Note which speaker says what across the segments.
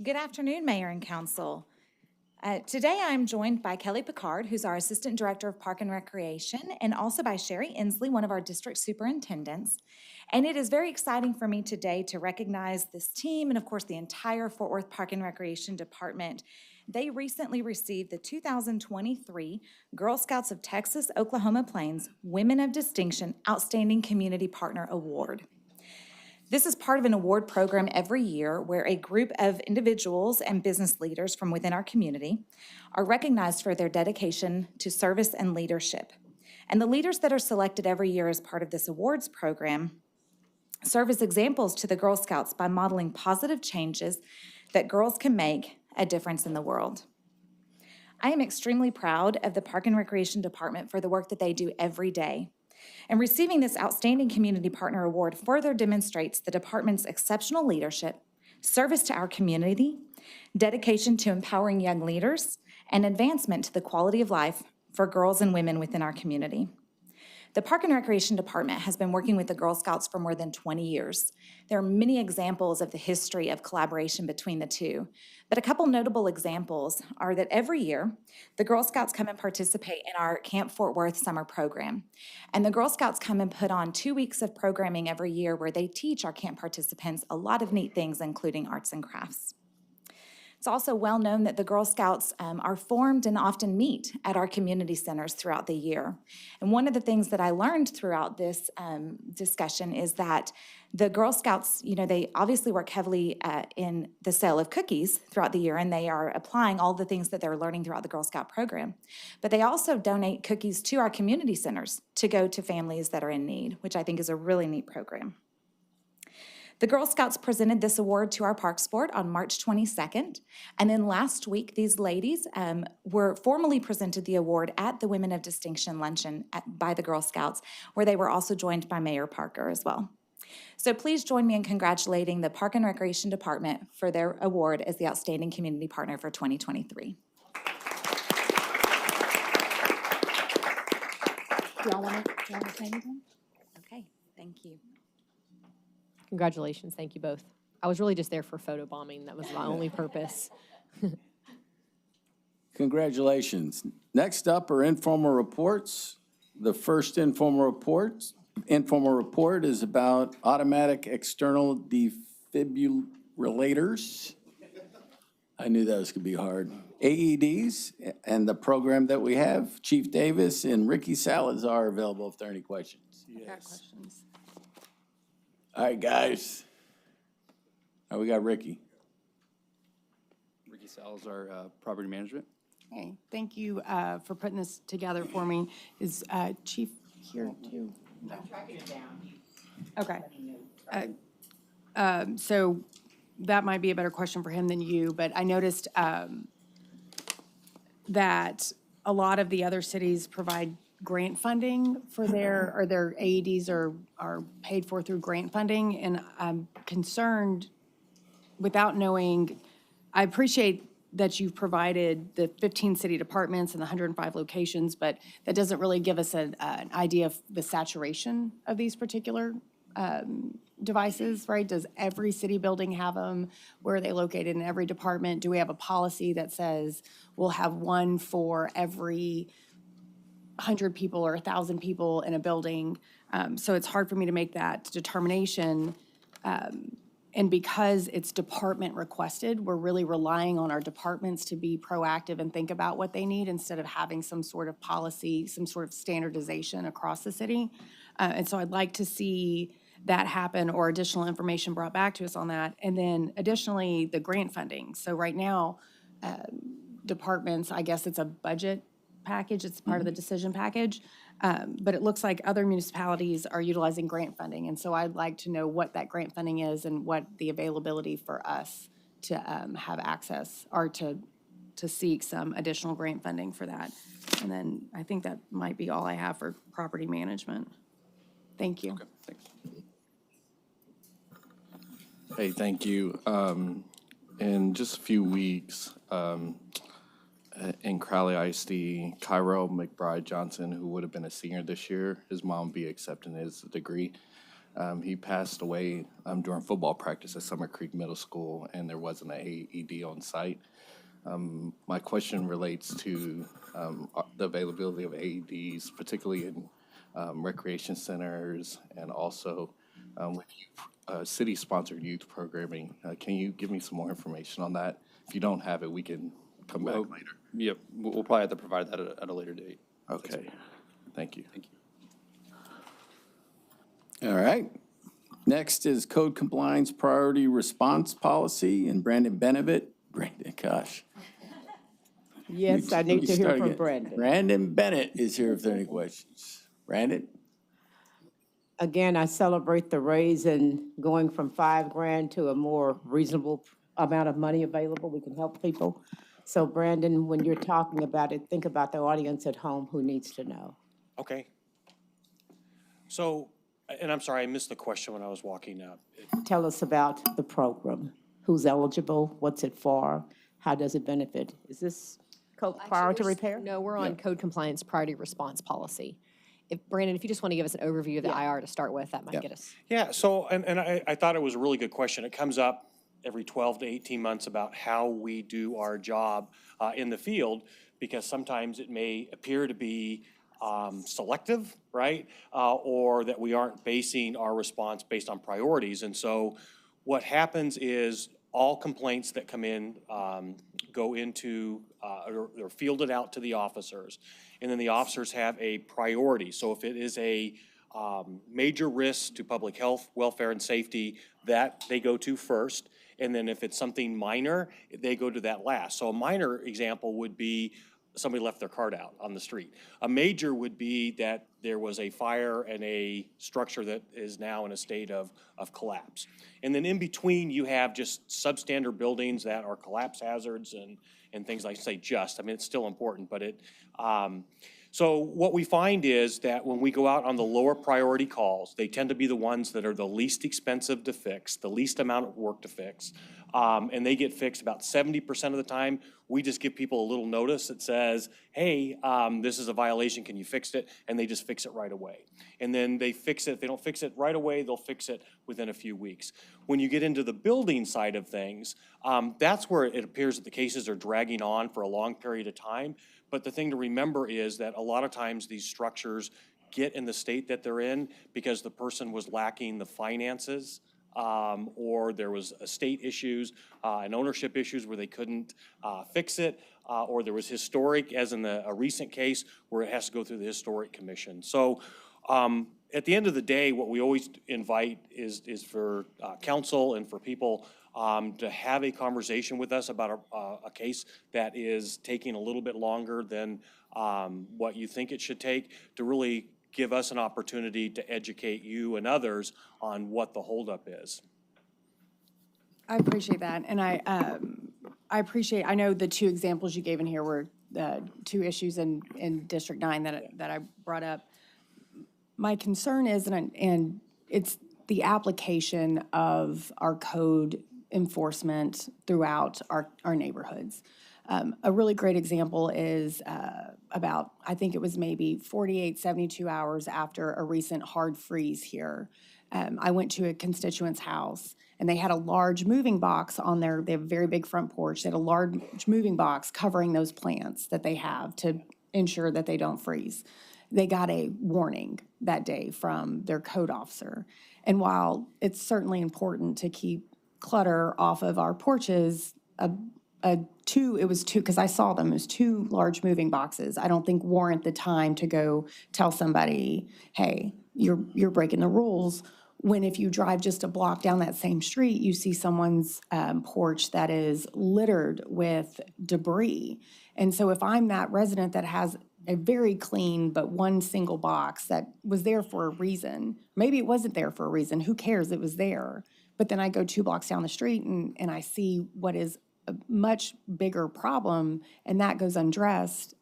Speaker 1: Good afternoon, Mayor and Council. Today I'm joined by Kelly Picard, who's our Assistant Director of Park and Recreation, and also by Sherry Inslee, one of our district superintendents. And it is very exciting for me today to recognize this team and, of course, the entire Fort Worth Park and Recreation Department. They recently received the 2023 Girl Scouts of Texas, Oklahoma Plains Women of Distinction Outstanding Community Partner Award. This is part of an award program every year where a group of individuals and business leaders from within our community are recognized for their dedication to service and leadership. And the leaders that are selected every year as part of this awards program serve as examples to the Girl Scouts by modeling positive changes that girls can make a difference in the world. I am extremely proud of the Park and Recreation Department for the work that they do every day. And receiving this Outstanding Community Partner Award further demonstrates the department's exceptional leadership, service to our community, dedication to empowering young leaders, and advancement to the quality of life for girls and women within our community. The Park and Recreation Department has been working with the Girl Scouts for more than 20 years. There are many examples of the history of collaboration between the two, but a couple notable examples are that every year, the Girl Scouts come and participate in our Camp Fort Worth summer program. And the Girl Scouts come and put on 2 weeks of programming every year where they teach our camp participants a lot of neat things, including arts and crafts. It's also well known that the Girl Scouts are formed and often meet at our community centers throughout the year. And one of the things that I learned throughout this discussion is that the Girl Scouts, they obviously work heavily in the sale of cookies throughout the year, and they are applying all the things that they're learning throughout the Girl Scout program. But they also donate cookies to our community centers to go to families that are in need, which I think is a really neat program. The Girl Scouts presented this award to our Parks Board on March 22nd, and then last week, these ladies were formally presented the award at the Women of Distinction Luncheon by the Girl Scouts, where they were also joined by Mayor Parker as well. So please join me in congratulating the Park and Recreation Department for their award as the Outstanding Community Partner for 2023.
Speaker 2: Do y'all want to say anything?
Speaker 1: Okay, thank you.
Speaker 2: Congratulations, thank you both. I was really just there for photo bombing. That was my only purpose.
Speaker 3: Congratulations. Next up are informal reports. The first informal report is about automatic external defibrillators. I knew that was going to be hard. AEDs and the program that we have. Chief Davis and Ricky Salazar are available if there are any questions.
Speaker 4: I've got questions.
Speaker 3: All right, guys. We got Ricky.
Speaker 5: Ricky Salazar, Property Management.
Speaker 4: Okay, thank you for putting this together for me. Is Chief here too? I'm tracking it down. Okay. So that might be a better question for him than you, but I noticed that a lot of the other cities provide grant funding for their AEDs are paid for through grant funding, and I'm concerned without knowing. I appreciate that you've provided the 15 city departments and the 105 locations, but that doesn't really give us an idea of the saturation of these particular devices, right? Does every city building have them? Where are they located in every department? Do we have a policy that says we'll have one for every 100 people or 1,000 people in a building? So it's hard for me to make that determination. And because it's department requested, we're really relying on our departments to be proactive and think about what they need instead of having some sort of policy, some sort of standardization across the city. And so I'd like to see that happen or additional information brought back to us on that. And then additionally, the grant funding. So right now, departments, I guess it's a budget package, it's part of the decision package. But it looks like other municipalities are utilizing grant funding. And so I'd like to know what that grant funding is and what the availability for us to have access or to seek some additional grant funding for that. And then I think that might be all I have for property management. Thank you.
Speaker 5: Okay, thanks.
Speaker 6: Hey, thank you. In just a few weeks, in Crowley ISD, Cairo McBride Johnson, who would have been a senior this year, his mom will be accepting his degree. He passed away during football practice at Summer Creek Middle School, and there wasn't an AED on site. My question relates to the availability of AEDs, particularly in recreation centers and also with city-sponsored youth programming. Can you give me some more information on that? If you don't have it, we can come back later.
Speaker 5: Yep, we'll probably have to provide that at a later date.
Speaker 6: Okay, thank you.
Speaker 5: Thank you.
Speaker 3: All right. Next is Code Compliance Priority Response Policy, and Brandon Benevit. Brandon, gosh.
Speaker 7: Yes, I need to hear from Brandon.
Speaker 3: Brandon Bennett is here if there are any questions. Brandon?
Speaker 7: Again, I celebrate the raise and going from $5,000 to a more reasonable amount of money available. We can help people. So Brandon, when you're talking about it, think about the audience at home who needs to know.
Speaker 8: Okay. So, and I'm sorry, I missed the question when I was walking up.
Speaker 7: Tell us about the program. Who's eligible? What's it for? How does it benefit? Is this priority repair?
Speaker 2: No, we're on code compliance priority response policy. If, Brandon, if you just want to give us an overview of the IR to start with, that might get us.
Speaker 8: Yeah, so, and I thought it was a really good question. It comes up every 12 to 18 months about how we do our job in the field, because sometimes it may appear to be selective, right? Or that we aren't basing our response based on priorities. And so what happens is all complaints that come in go into, they're fielded out to the officers. And then the officers have a priority. So if it is a major risk to public health, welfare, and safety, that they go to first. And then if it's something minor, they go to that last. So a minor example would be somebody left their card out on the street. A major would be that there was a fire and a structure that is now in a state of collapse. And then in between, you have just substandard buildings that are collapse hazards and things like, say, I mean, it's still important, but so what we find is that when we go out on the lower priority calls, they tend to be the ones that are the least expensive to fix, the least amount of work to fix. And they get fixed about 70% of the time. We just give people a little notice that says, hey, this is a violation, can you fix it? And they just fix it right away. And then they fix it. If they don't fix it right away, they'll fix it within a few weeks. When you get into the building side of things, that's where it appears that the cases are dragging on for a long period of time. But the thing to remember is that a lot of times these structures get in the state that they're in because the person was lacking the finances, or there was estate issues and ownership issues where they couldn't fix it, or there was historic, as in a recent case, where it has to go through the Historic Commission. So at the end of the day, what we always invite is for counsel and for people to have a conversation with us about a case that is taking a little bit longer than what you think it should take, to really give us an opportunity to educate you and others on what the holdup is.
Speaker 4: I appreciate that, and I appreciate, I know the two examples you gave in here were the two issues in District 9 that I brought up. My concern is, and it's the application of our code enforcement throughout our neighborhoods. A really great example is about, I think it was maybe 48, 72 hours after a recent hard freeze here. I went to a constituent's house, and they had a large moving box on they have a very big front porch. They had a large moving box covering those plants that they have to ensure that they don't freeze. They got a warning that day from their code officer. And while it's certainly important to keep clutter off of our porches, it was two, because I saw them, it was two large moving boxes. I don't think warrant the time to go tell somebody, hey, you're breaking the rules, when if you drive just a block down that same street, you see someone's porch that is littered with debris. And so if I'm that resident that has a very clean but one single box that was there for a reason, maybe it wasn't there for a reason, who cares, it was there. But then I go 2 blocks down the street and I see what is a much bigger problem, and that goes unaddressed,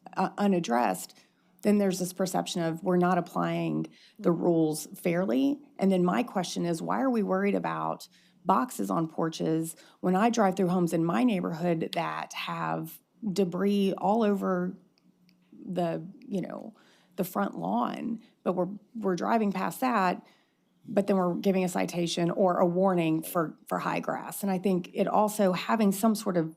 Speaker 4: then there's this perception of we're not applying the rules fairly. And then my question is, why are we worried about boxes on porches when I drive through homes in my neighborhood that have debris all over the front lawn, but we're driving past that. but then we're giving a citation or a warning for high grass. And I think it also, having some sort of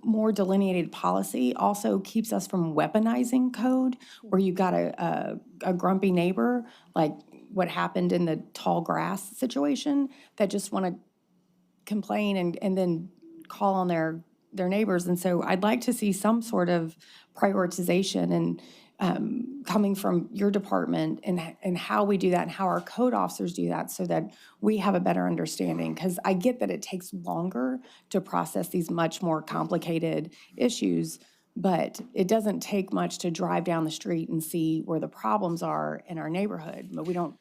Speaker 4: more delineated policy also keeps us from weaponizing code, where you've got a grumpy neighbor, like what happened in the tall grass situation, that just want to complain and then call on their neighbors. And so I'd like to see some sort of prioritization and coming from your department and how we do that and how our code officers do that, so that we have a better understanding. Because I get that it takes longer to process these much more complicated issues, but it doesn't take much to drive down the street and see where the problems are in our neighborhood, but we don't.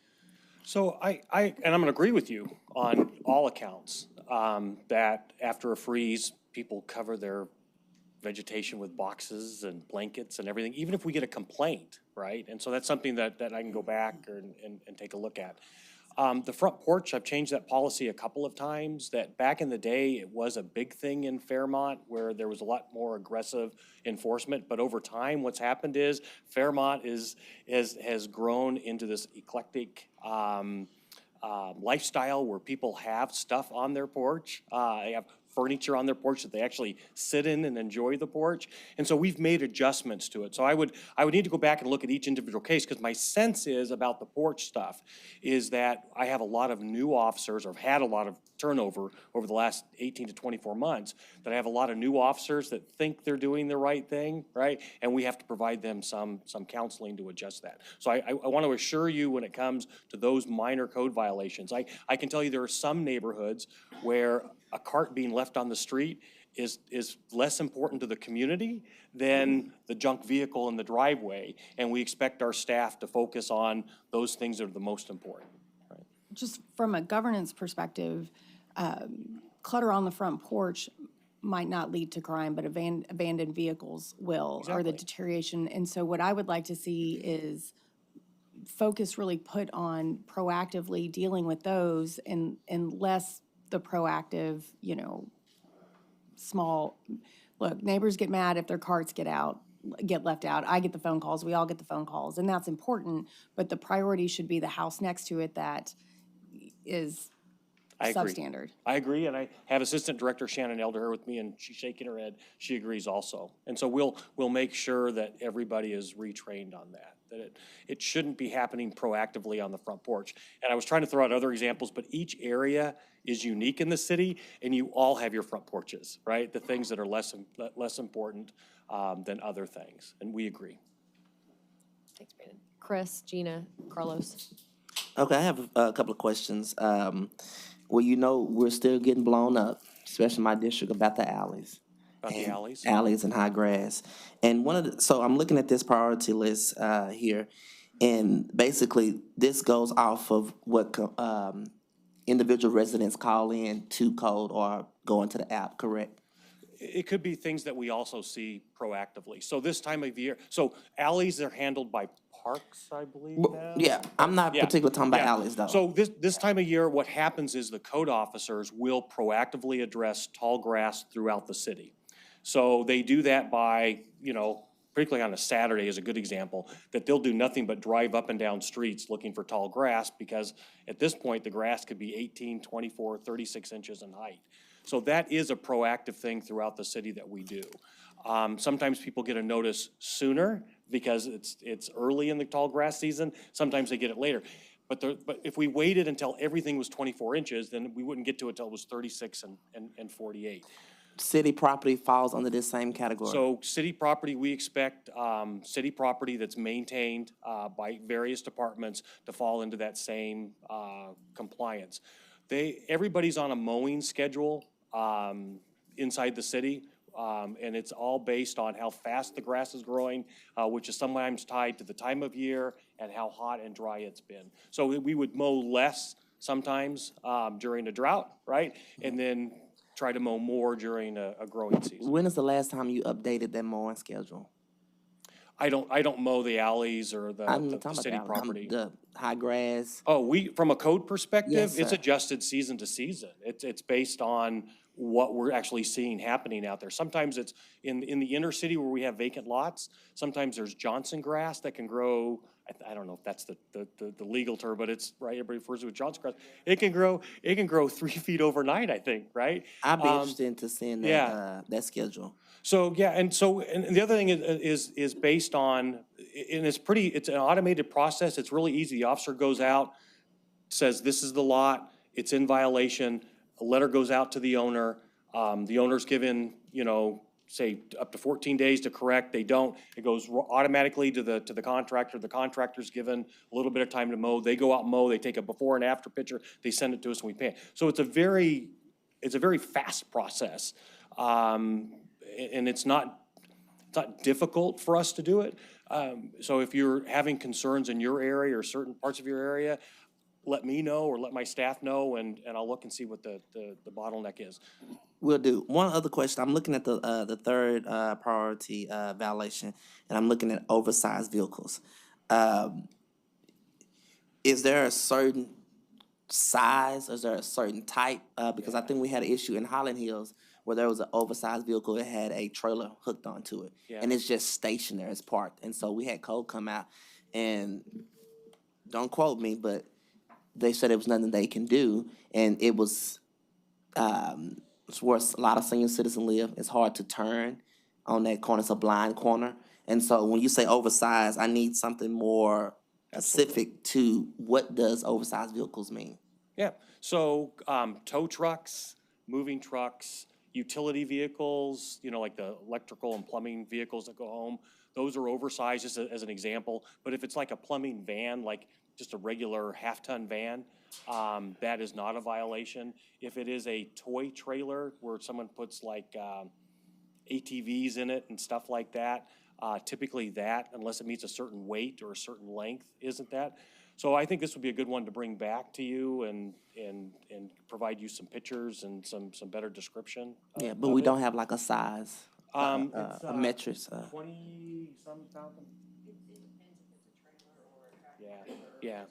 Speaker 8: So and I'm going to agree with you on all accounts, that after a freeze, people cover their vegetation with boxes and blankets and everything, even if we get a complaint, right? And so that's something that I can go back and take a look at. The front porch, I've changed that policy a couple of times. That back in the day, it was a big thing in Fairmont where there was a lot more aggressive enforcement. But over time, what's happened is Fairmont has grown into this eclectic lifestyle where people have stuff on their porch. They have furniture on their porch that they actually sit in and enjoy the porch. And so we've made adjustments to it. So I would need to go back and look at each individual case, because my sense is about the porch stuff is that I have a lot of new officers, or have had a lot of turnover over the last 18 to 24 months, that I have a lot of new officers that think they're doing the right thing, right? And we have to provide them some counseling to adjust that. So I want to assure you, when it comes to those minor code violations, I can tell you there are some neighborhoods where a cart being left on the street is less important to the community than the junk vehicle in the driveway. And we expect our staff to focus on those things that are the most important.
Speaker 4: Just from a governance perspective, clutter on the front porch might not lead to crime, but abandoned vehicles will, or the deterioration. And so what I would like to see is focus really put on proactively dealing with those, and less the proactive, small, look, neighbors get mad if their carts get left out. I get the phone calls, we all get the phone calls, and that's important, but the priority should be the house next to it that is substandard.
Speaker 8: I agree, and I have Assistant Director Shannon Elder here with me, and she's shaking her head. She agrees also. And so we'll make sure that everybody is retrained on that it shouldn't be happening proactively on the front porch. And I was trying to throw out other examples, but each area is unique in the city, and you all have your front porches, right? The things that are less important than other things, and we agree.
Speaker 2: Thanks, Brandon. Chris, Gina, Carlos.
Speaker 9: Okay, I have a couple of questions. Well, we're still getting blown up, especially my district, about the alleys.
Speaker 8: About the alleys?
Speaker 9: Alleys and high grass. And so I'm looking at this priority list here, and basically this goes off of what individual residents call in to code or go into the app, correct?
Speaker 8: It could be things that we also see proactively. So this time of year, so alleys are handled by parks, I believe now?
Speaker 9: Yeah, I'm not particularly talking about alleys though.
Speaker 8: So this time of year, what happens is the code officers will proactively address tall grass throughout the city. So they do that by, particularly on a Saturday is a good example, that they'll do nothing but drive up and down streets looking for tall grass, because at this point, the grass could be 18, 24, 36 inches in height. So that is a proactive thing throughout the city that we do. Sometimes people get a notice sooner because it's early in the tall grass season. Sometimes they get it later. But if we waited until everything was 24 inches, then we wouldn't get to it until it was 36 and 48.
Speaker 9: City property falls under this same category?
Speaker 8: So city property, we expect city property that's maintained by various departments to fall into that same compliance. Everybody's on a mowing schedule inside the city, and it's all based on how fast the grass is growing, which is sometimes tied to the time of year and how hot and dry it's been. So we would mow less sometimes during a drought, right? And then try to mow more during a growing season.
Speaker 9: When is the last time you updated that mowing schedule?
Speaker 8: I don't mow the alleys or the city
Speaker 9: about
Speaker 8: property.
Speaker 9: the high grass.
Speaker 8: Oh, from a code perspective,
Speaker 9: Yes,
Speaker 8: it's
Speaker 9: sir.
Speaker 8: adjusted season to season. It's based on what we're actually seeing happening out there. Sometimes it's in the inner city where we have vacant lots. Sometimes there's Johnson grass that can grow, I don't know if that's the legal term, but it's, right, everybody refers to it as Johnson grass. It can grow 3 feet overnight, I think, right?
Speaker 9: I'd be interested into seeing that,
Speaker 8: yeah.
Speaker 9: that schedule.
Speaker 8: So, yeah, and the other thing is based on, and it's an automated process. It's really easy. The officer goes out, says, this is the lot, it's in violation. A letter goes out to the owner. The owner's given, say up to 14 days to correct. They don't, it goes automatically to the contractor. The contractor's given a little bit of time to mow. They go out and mow. They take a before and after picture. They send it to us and we pay it. So it's a very fast process. And it's not difficult for us to do it. So if you're having concerns in your area or certain parts of your area, let me know or let my staff know, and I'll look and see what the bottleneck is.
Speaker 9: Will do. One other question. I'm looking at the third priority violation, and I'm looking at oversized vehicles. Is there a certain size? Is there a certain type? Because I think we had an issue in Highland Hills where there was an oversized vehicle that had a trailer hooked onto it, and it's just stationary, it's parked. And so we had code come out, and don't quote me, but they said it was nothing they can do, and it was it's where a lot of senior citizens live. It's hard to turn on that corner. It's a blind corner. And so when you say oversized, I need something more specific to what does oversized vehicles mean?
Speaker 8: Yeah, so tow trucks, moving trucks, utility vehicles, like the electrical and plumbing vehicles that go home, those are oversized, just as an example. But if it's like a plumbing van, like just a regular half-ton van, that is not a violation. If it is a toy trailer where someone puts like ATVs in it and stuff like that, typically that, unless it meets a certain weight or a certain length, isn't that. So I think this would be a good one to bring back to you and provide you some pictures and some better description.
Speaker 9: Yeah, but we don't have like a size,
Speaker 8: It's,
Speaker 9: a metric.
Speaker 8: 20-some thousand. Yeah.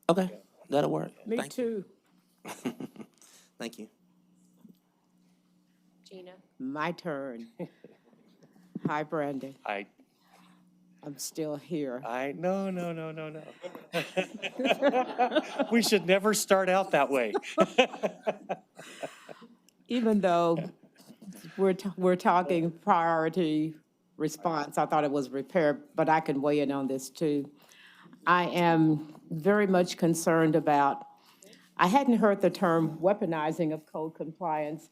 Speaker 9: Okay, that'll work.
Speaker 7: Me
Speaker 9: Thank
Speaker 7: too.
Speaker 9: Thank you.
Speaker 2: Gina?
Speaker 7: My turn. Hi, Brandon. I'm still here.
Speaker 8: No. We should never start out that way.
Speaker 7: Even though we're talking priority response, I thought it was repair, but I can weigh in on this too. I am very much concerned about, I hadn't heard the term weaponizing of code compliance,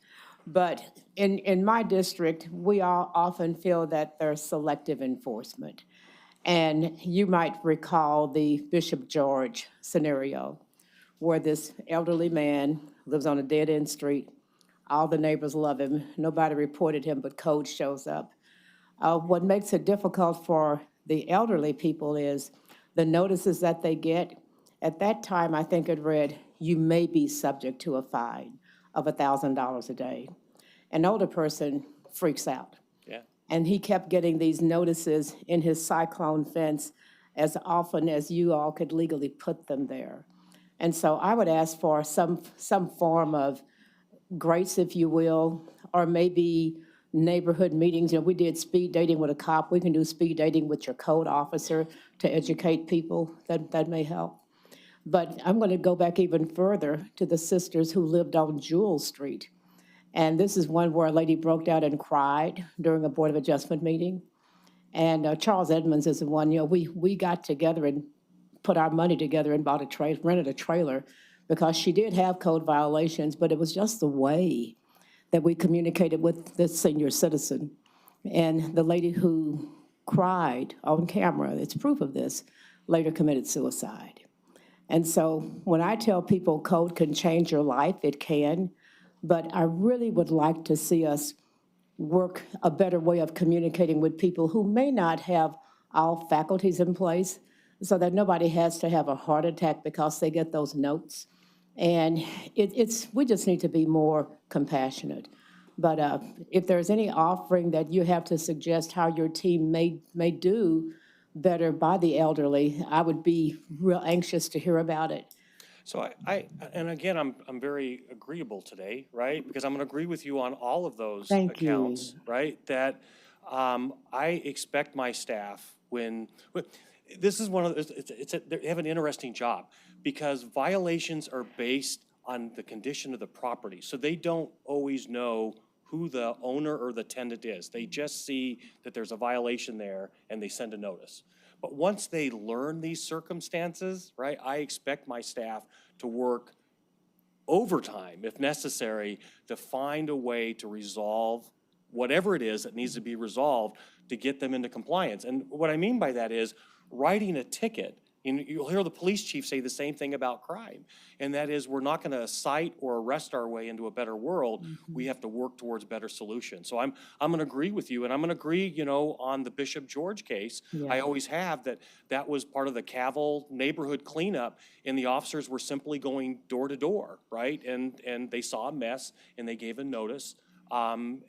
Speaker 7: but in my district, we all often feel that there's selective enforcement. And you might recall the Bishop George scenario, where this elderly man lives on a dead-end street. All the neighbors love him. Nobody reported him, but code shows up. What makes it difficult for the elderly people is the notices that they get. At that time, I think it read, you may be subject to a fine of $1,000 a day. An older person freaks out.
Speaker 8: Yeah.
Speaker 7: And he kept getting these notices in his cyclone fence as often as you all could legally put them there. And so I would ask for some form of grace, if you will, or maybe neighborhood meetings. We did speed dating with a cop. We can do speed dating with your code officer to educate people. That may help. But I'm going to go back even further to the sisters who lived on Jewel Street. And this is one where a lady broke down and cried during a Board of Adjustment meeting. And Charles Edmonds is the one, we got together and put our money together and rented a trailer because she did have code violations, but it was just the way that we communicated with this senior citizen. And the lady who cried on camera, it's proof of this, later committed suicide. And so when I tell people code can change your life, it can, but I really would like to see us work a better way of communicating with people who may not have all faculties in place so that nobody has to have a heart attack because they get those notes. And we just need to be more compassionate. But if there's any offering that you have to suggest how your team may do better by the elderly, I would be real anxious to hear about it.
Speaker 8: So and again, I'm very agreeable today, right? Because I'm gonna agree with you on all of those
Speaker 7: Thank you.
Speaker 8: accounts, right? That, I expect my staff this is one of, they have an interesting job because violations are based on the condition of the property. So they don't always know who the owner or the tenant is. They just see that there's a violation there and they send a notice. But once they learn these circumstances, right, I expect my staff to work overtime, if necessary, to find a way to resolve whatever it is that needs to be resolved to get them into compliance. And what I mean by that is writing a ticket. And you'll hear the police chief say the same thing about crime. And that is, we're not gonna cite or arrest our way into a better world. We have to work towards better solutions. So I'm gonna agree with you, and I'm gonna agree, on the Bishop George case. I always have, that was part of the Cavill neighborhood cleanup, and the officers were simply going door to door, right? And they saw a mess, and they gave a notice, and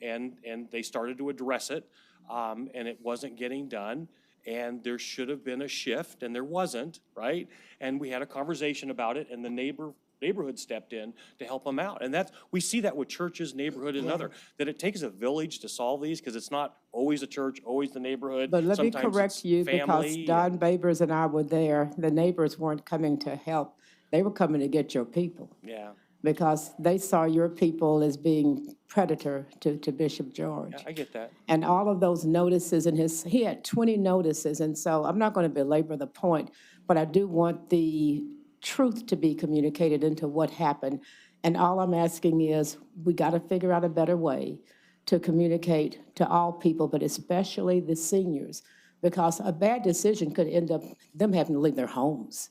Speaker 8: they started to address it, and it wasn't getting done. And there should have been a shift, and there wasn't, right? And we had a conversation about it, and the neighborhood stepped in to help them out. And we see that with churches, neighborhood, and other, that it takes a village to solve these, because it's not always a church, always the neighborhood.
Speaker 7: But let me
Speaker 8: Sometimes
Speaker 7: correct
Speaker 8: it's
Speaker 7: you, because
Speaker 8: family
Speaker 7: Don Babers and I were there. The neighbors weren't coming to help. They were coming to get your people,
Speaker 8: Yeah,
Speaker 7: because they saw your people as being predator to Bishop George.
Speaker 8: I get that.
Speaker 7: And all of those notices, and he had 20 notices, and so I'm not going to belabor the point, but I do want the truth to be communicated into what happened. And all I'm asking is, we got to figure out a better way to communicate to all people, but especially the seniors, because a bad decision could end up them having to leave their homes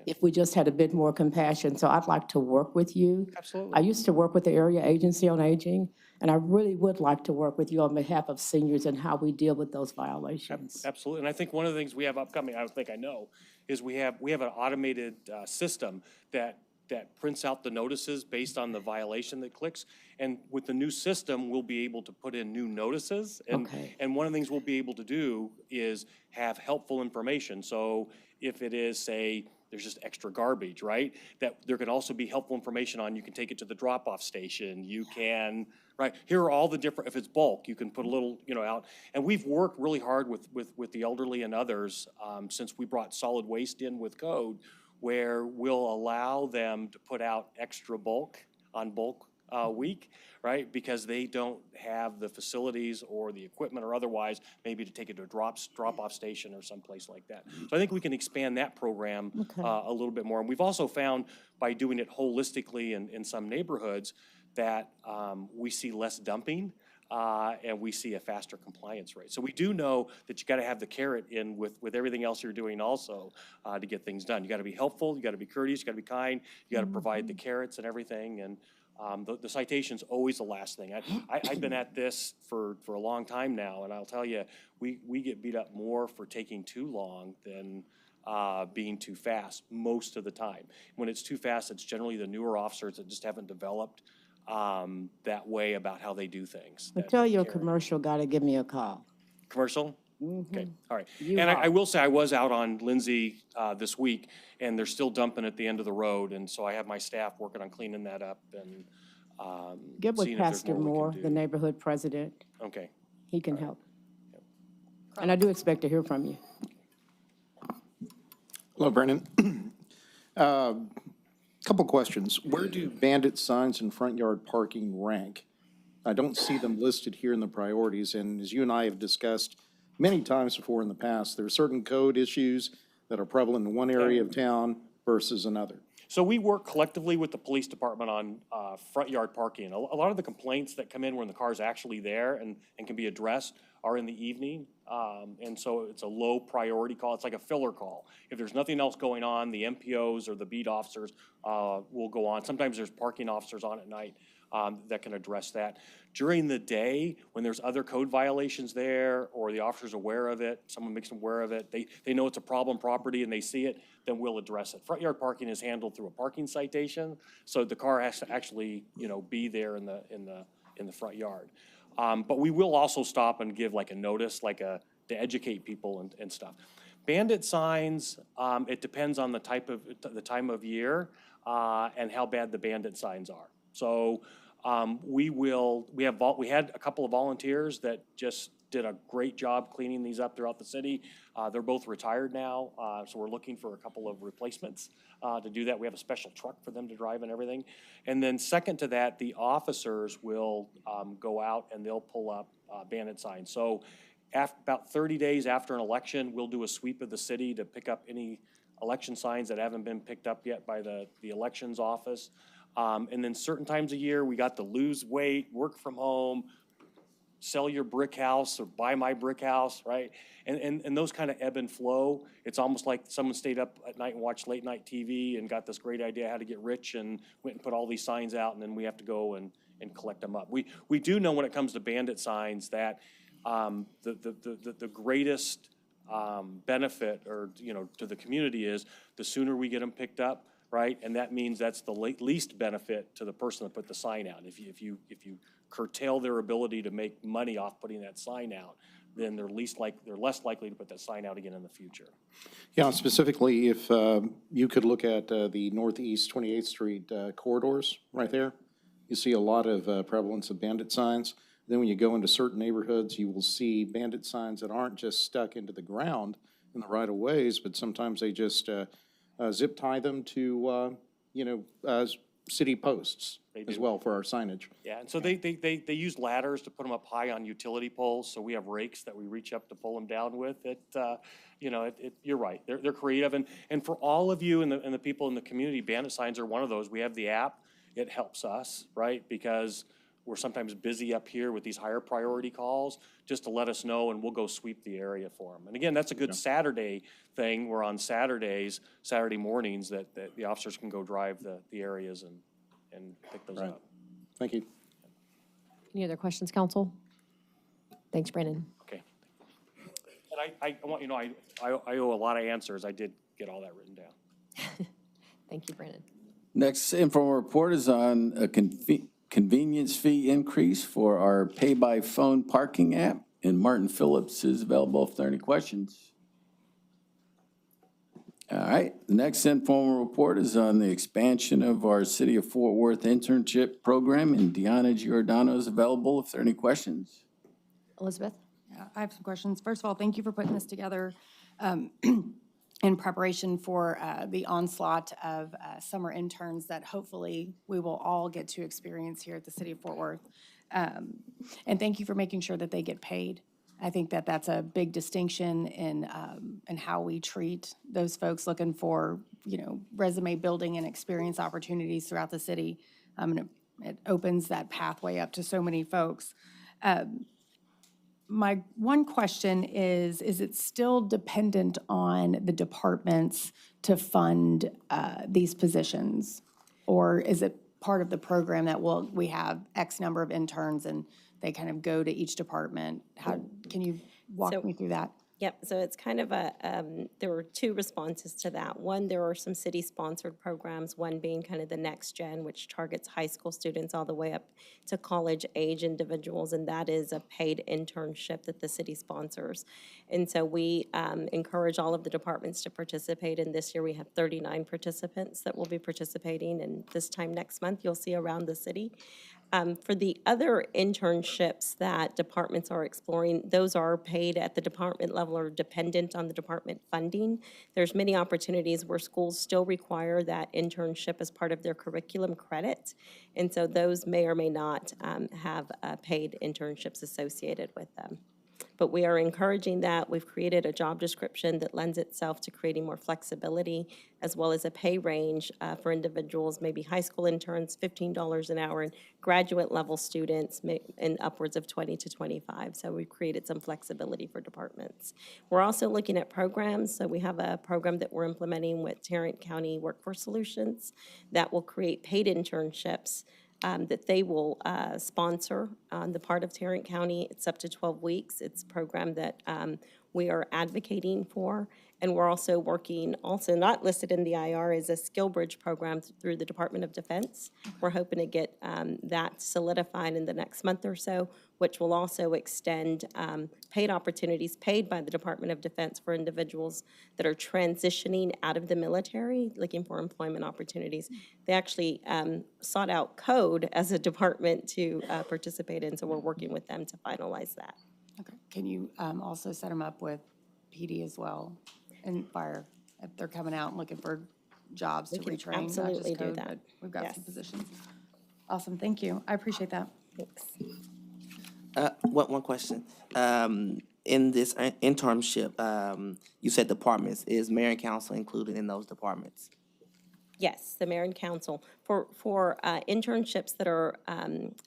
Speaker 7: if we just had a bit more compassion. So I'd like to work with you.
Speaker 8: Absolutely.
Speaker 7: I used to work with the Area Agency on Aging, and I really would like to work with you on behalf of seniors and how we deal with those violations.
Speaker 8: Absolutely. And I think one of the things we have upcoming, I don't think I know, is we have an automated system that prints out the notices based on the violation that clicks. And with the new system, we'll be able to put in new notices.
Speaker 7: Okay.
Speaker 8: And one of the things we'll be able to do is have helpful information. So if it is, say, there's just extra garbage, right? That there can also be helpful information on, you can take it to the drop-off station, you can, right? Here are all the different, if it's bulk, you can put a little, out. And we've worked really hard with the elderly and others since we brought solid waste in with code, where we'll allow them to put out extra bulk on bulk week, right? Because they don't have the facilities or the equipment or otherwise, maybe to take it to a drop-off station or someplace like that. So I think we can expand that program a little bit more. And we've also found, by doing it holistically in some neighborhoods, that we see less dumping and we see a faster compliance rate. So we do know that you got to have the carrot in with everything else you're doing also to get things done. You got to be helpful, you got to be courteous, you got to be kind, you got to provide the carrots and everything. And the citation's always the last thing. I've been at this for a long time now, and I'll tell you, we get beat up more for taking too long than being too fast most of the time. When it's too fast, it's generally the newer officers that just haven't developed that way about how they do things.
Speaker 7: But tell your commercial guy to give me a call.
Speaker 8: Commercial? Okay, all right. And I will say, I was out on Lindsay this week, and they're still dumping at the end of the road, and so I have my staff working on cleaning that up and
Speaker 7: Get with
Speaker 8: seeing if there's
Speaker 7: Pastor
Speaker 8: more we
Speaker 7: Moore,
Speaker 8: can
Speaker 7: the
Speaker 8: do.
Speaker 7: neighborhood president.
Speaker 8: Okay.
Speaker 7: He can help. And I do expect to hear from you.
Speaker 10: Hello, Brennan. Couple questions. Where do bandit signs and front yard parking rank? I don't see them listed here in the priorities, and as you and I have discussed many times before in the past, there are certain code issues that are prevalent in one area of town versus another.
Speaker 8: So we work collectively with the police department on front yard parking. A lot of the complaints that come in when the car's actually there and can be addressed are in the evening. And so it's a low priority call. It's like a filler call. If there's nothing else going on, the MPOs or the beat officers will go on. Sometimes there's parking officers on at night that can address that. During the day, when there's other code violations there, or the officer's aware of it, someone makes them aware of it, they know it's a problem property and they see it, then we'll address it. Front yard parking is handled through a parking citation, so the car has to actually, be there in the front yard. But we will also stop and give like a notice, to educate people and stuff. Bandit signs, it depends on the time of year. and how bad the bandit signs are. So we had a couple of volunteers that just did a great job cleaning these up throughout the city. They're both retired now, so we're looking for a couple of replacements to do that. We have a special truck for them to drive and everything. And then second to that, the officers will go out and they'll pull up bandit signs. So about 30 days after an election, we'll do a sweep of the city to pick up any election signs that haven't been picked up yet by the elections office. And then certain times a year, we got to lose weight, work from home, sell your brick house or buy my brick house, right? And those kind of ebb and flow. It's almost like someone stayed up at night and watched late night TV and got this great idea how to get rich and went and put all these signs out, and then we have to go and collect them up. We do know when it comes to bandit signs that the greatest benefit or, to the community is the sooner we get them picked up, right? And that means that's the least benefit to the person that put the sign out. If you curtail their ability to make money off putting that sign out, then they're less likely to put that sign out again in the future.
Speaker 10: Yeah, specifically, if you could look at the northeast 28th Street corridors right there, you see a lot of prevalence of bandit signs. Then when you go into certain neighborhoods, you will see bandit signs that aren't just stuck into the ground in the right-of-ways, but sometimes they just zip tie them to, city posts as well for our signage.
Speaker 8: Yeah, and so they use ladders to put them up high on utility poles, so we have rakes that we reach up to pull them down with. You're right, they're creative, and for all of you and the people in the community, bandit signs are one of those. We have the app, it helps us, right? Because we're sometimes busy up here with these higher priority calls, just to let us know, and we'll go sweep the area for them. And again, that's a good Saturday thing, where on Saturday mornings, that the officers can go drive the areas and pick those up.
Speaker 10: Thank you.
Speaker 2: Any other questions, council? Thanks, Brandon.
Speaker 8: Okay. And I want, I owe a lot of answers. I did get all that written down.
Speaker 2: Thank you, Brandon.
Speaker 3: Next informal report is on a convenience fee increase for our pay-by-phone parking app, and Martin Phillips is available if there are any questions. All right, the next informal report is on the expansion of our City of Fort Worth internship program, and Deanna Giordano is available if there are any questions.
Speaker 2: Elizabeth?
Speaker 4: Yeah, I have some questions. First of all, thank you for putting this together in preparation for the onslaught of summer interns that hopefully we will all get to experience here at the City of Fort Worth. And thank you for making sure that they get paid. I think that that's a big distinction in how we treat those folks looking for, resume building and experience opportunities throughout the city. And it opens that pathway up to so many folks. My one question is it still dependent on the departments to fund these positions? Or is it part of the program that we have X number of interns and they kind of go to each department? Can you walk me through that?
Speaker 11: Yep, so it's kind of there were two responses to that. One, there are some city-sponsored programs, one being kind of the Next Gen, which targets high school students all the way up to college-age individuals, and that is a paid internship that the city sponsors. And so we encourage all of the departments to participate, and this year we have 39 participants that will be participating, and this time next month you'll see around the city. For the other internships that departments are exploring, those are paid at the department level or dependent on the department funding. There's many opportunities where schools still require that internship as part of their curriculum credit. And so those may or may not have paid internships associated with them. But we are encouraging that. We've created a job description that lends itself to creating more flexibility, as well as a pay range for individuals, maybe high school interns, $15 an hour, and graduate level students in upwards of 20 to 25. So we've created some flexibility for departments. We're also looking at programs. So we have a program that we're implementing with Tarrant County Workforce Solutions that will create paid internships that they will sponsor on the part of Tarrant County. It's up to 12 weeks. It's a program that we are advocating for. And we're also working, also not listed in the IR, is a Skill Bridge program through the Department of Defense. We're hoping to get that solidified in the next month or so, which will also extend paid opportunities paid by the Department of Defense for individuals that are transitioning out of the military, looking for employment opportunities. They actually sought out code as a department to participate in, so we're working with them to finalize that.
Speaker 4: Okay. Can you also set them up with PD as well and fire if they're coming out and looking for jobs to
Speaker 11: can
Speaker 4: retrain? not just
Speaker 11: absolutely do
Speaker 4: code,
Speaker 11: that.
Speaker 4: but We've got some
Speaker 11: Yes.
Speaker 4: positions. Awesome, thank you. I appreciate that.
Speaker 11: Thanks.
Speaker 9: One question. In this internship, you said departments. Is mayor and council included in those departments?
Speaker 11: Yes, the mayor and council. For internships that are,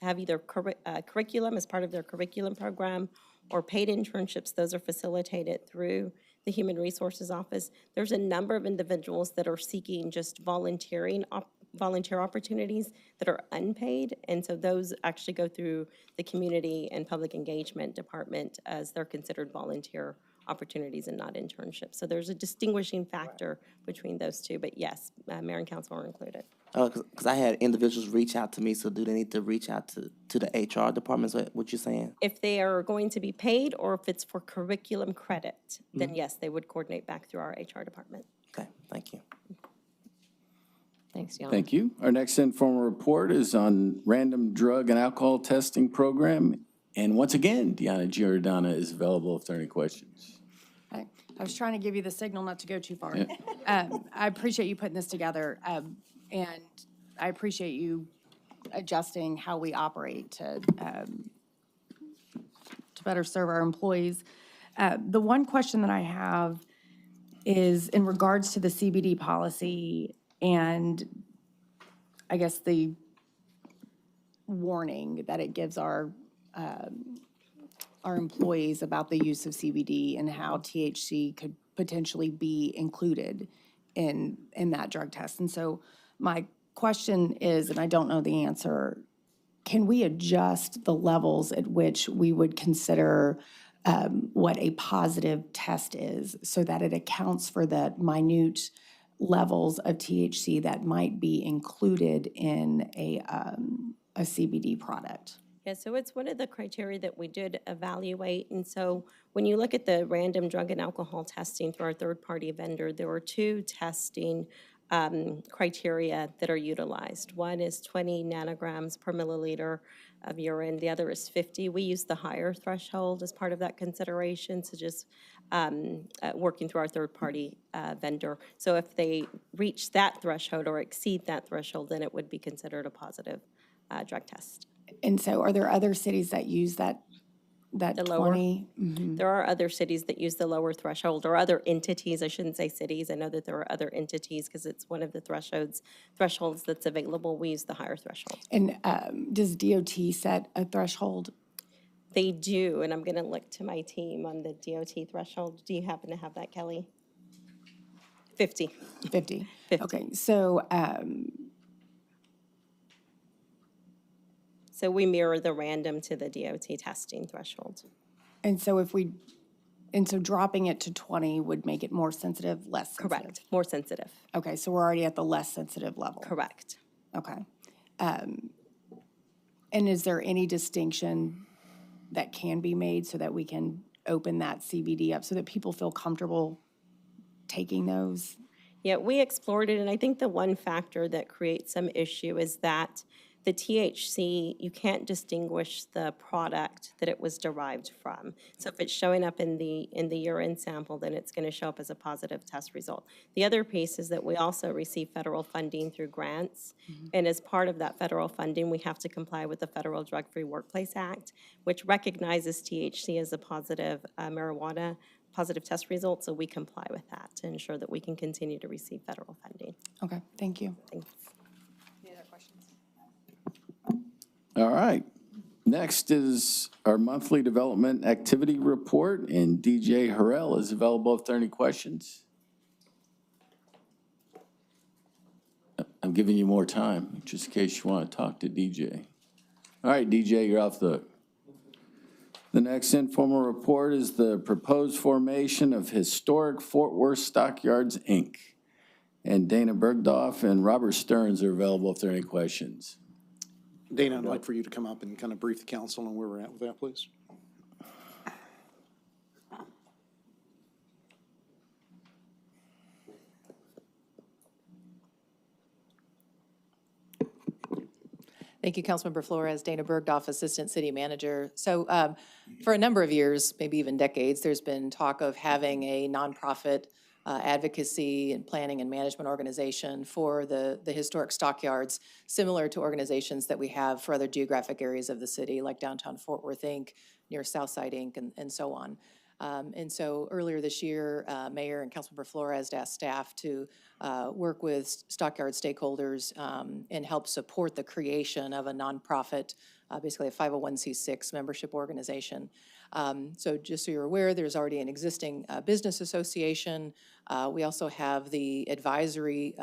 Speaker 11: have either curriculum as part of their curriculum program or paid internships, those are facilitated through the Human Resources Office. There's a number of individuals that are seeking just volunteer opportunities that are unpaid, and so those actually go through the Community and Public Engagement Department as they're considered volunteer opportunities and not internships. So there's a distinguishing factor between those two, but yes, mayor and council are included.
Speaker 9: Because I had individuals reach out to me, so do they need to reach out to the HR department, is what you're saying?
Speaker 11: If they are going to be paid or if it's for curriculum credit, then yes, they would coordinate back through our HR department.
Speaker 9: Okay, thank you.
Speaker 2: Thanks, Deanna.
Speaker 3: Thank you. Our next informal report is on random drug and alcohol testing program. And once again, Deanna Giordana is available if there are any questions.
Speaker 4: I was trying to give you the signal not to go too far. I appreciate you putting this together, and I appreciate you adjusting how we operate to better serve our employees. The one question that I have is in regards to the CBD policy and I guess the warning that it gives our employees about the use of CBD and how THC could potentially be included in that drug test. And so my question is, and I don't know the answer, can we adjust the levels at which we would consider what a positive test is so that it accounts for the minute levels of THC that might be included in a CBD product?
Speaker 11: Yeah, so it's one of the criteria that we did evaluate. And so when you look at the random drug and alcohol testing through our third-party vendor, there were two testing criteria that are utilized. One is 20 nanograms per milliliter of urine. The other is 50. We use the higher threshold as part of that consideration, so just working through our third-party vendor. So if they reach that threshold or exceed that threshold, then it would be considered a positive drug test.
Speaker 4: And so are there other cities that use that
Speaker 11: The lower.
Speaker 4: 20?
Speaker 11: There are other cities that use the lower threshold, or other entities, I shouldn't say cities, I know that there are other entities, because it's one of the thresholds that's available, we use the higher threshold.
Speaker 4: And does DOT set a threshold?
Speaker 11: They do, and I'm gonna look to my team on the DOT threshold. Do you happen to have that, Kelly? 50.
Speaker 4: 50?
Speaker 11: 50.
Speaker 4: Okay, so,
Speaker 11: So we mirror the random to the DOT testing threshold.
Speaker 4: and so dropping it to 20 would make it more sensitive, less sensitive?
Speaker 11: Correct, more sensitive,
Speaker 4: Okay, so we're already at the less sensitive level?
Speaker 11: correct.
Speaker 4: Okay. And is there any distinction that can be made so that we can open that CBD up so that people feel comfortable taking those?
Speaker 11: Yeah, we explored it, and I think the one factor that creates some issue is that the THC, you can't distinguish the product that it was derived from. So if it's showing up in the urine sample, then it's going to show up as a positive test result. The other piece is that we also receive federal funding through grants, and as part of that federal funding, we have to comply with the Federal Drug-Free Workplace Act, which recognizes THC as a positive marijuana positive test result, so we comply with that to ensure that we can continue to receive federal funding.
Speaker 4: Okay, thank you.
Speaker 11: Thanks.
Speaker 3: All right. Next is our monthly development activity report, and DJ Harrell is available if there are any questions. I'm giving you more time, just in case you want to talk to DJ. All right, DJ, you're off the The next informal report is the proposed formation of Historic Fort Worth Stockyards, Inc. And Dana Bergdorf and Robert Stearns are available if there are any questions.
Speaker 10: Dana, I'd like for you to come up and kind of brief the council on where we're at with that, please.
Speaker 12: Thank you, Councilmember Flores. Dana Bergdorf, Assistant City Manager. So for a number of years, maybe even decades, there's been talk of having a nonprofit advocacy and planning and management organization for the historic stockyards, similar to organizations that we have for other geographic areas of the city, like downtown Fort Worth, Inc., near Southside, Inc., and so on. And so earlier this year, Mayor and Councilmember Flores asked staff to work with stockyard stakeholders and help support the creation of a nonprofit, basically a 501c6 membership organization. So just so you're aware, there's already an existing business association. We also have the advisory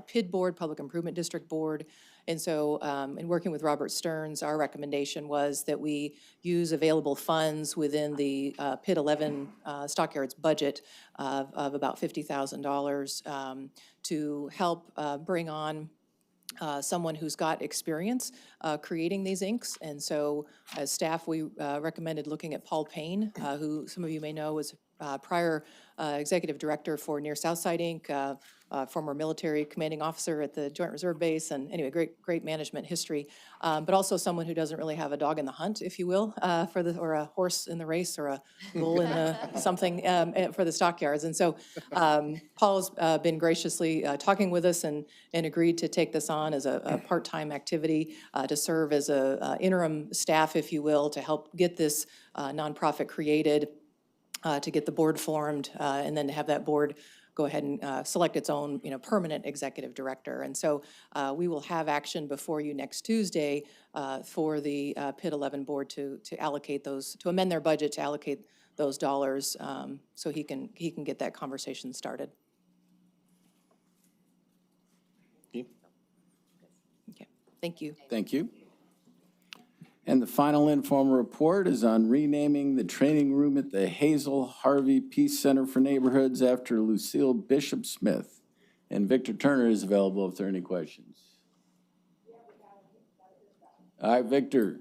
Speaker 12: PID board, Public Improvement District Board. And so in working with Robert Stearns, our recommendation was that we use available funds within the PID 11 Stockyards budget of about $50,000 to help bring on someone who's got experience creating these inks. And so as staff, we recommended looking at Paul Payne, who some of you may know was prior executive director for Near Southside, Inc., former military commanding officer at the Joint Reserve Base, and anyway, great management history, but also someone who doesn't really have a dog in the hunt, if you will, or a horse in the race, or a bull in the something for the stockyards. And so Paul's been graciously talking with us and agreed to take this on as a part-time activity to serve as a interim staff, if you will, to help get this nonprofit created, to get the board formed, and then to have that board go ahead and select its own, permanent executive director. And so we will have action before you next Tuesday for the PID 11 board to allocate those, to amend their budget to allocate those dollars, so he can get that conversation started. Okay, thank you.
Speaker 3: Thank you. And the final informal report is on renaming the training room at the Hazel Harvey Peace Center for Neighborhoods after Lucille Bishop Smith. And Victor Turner is available if there are any questions. All right, Victor.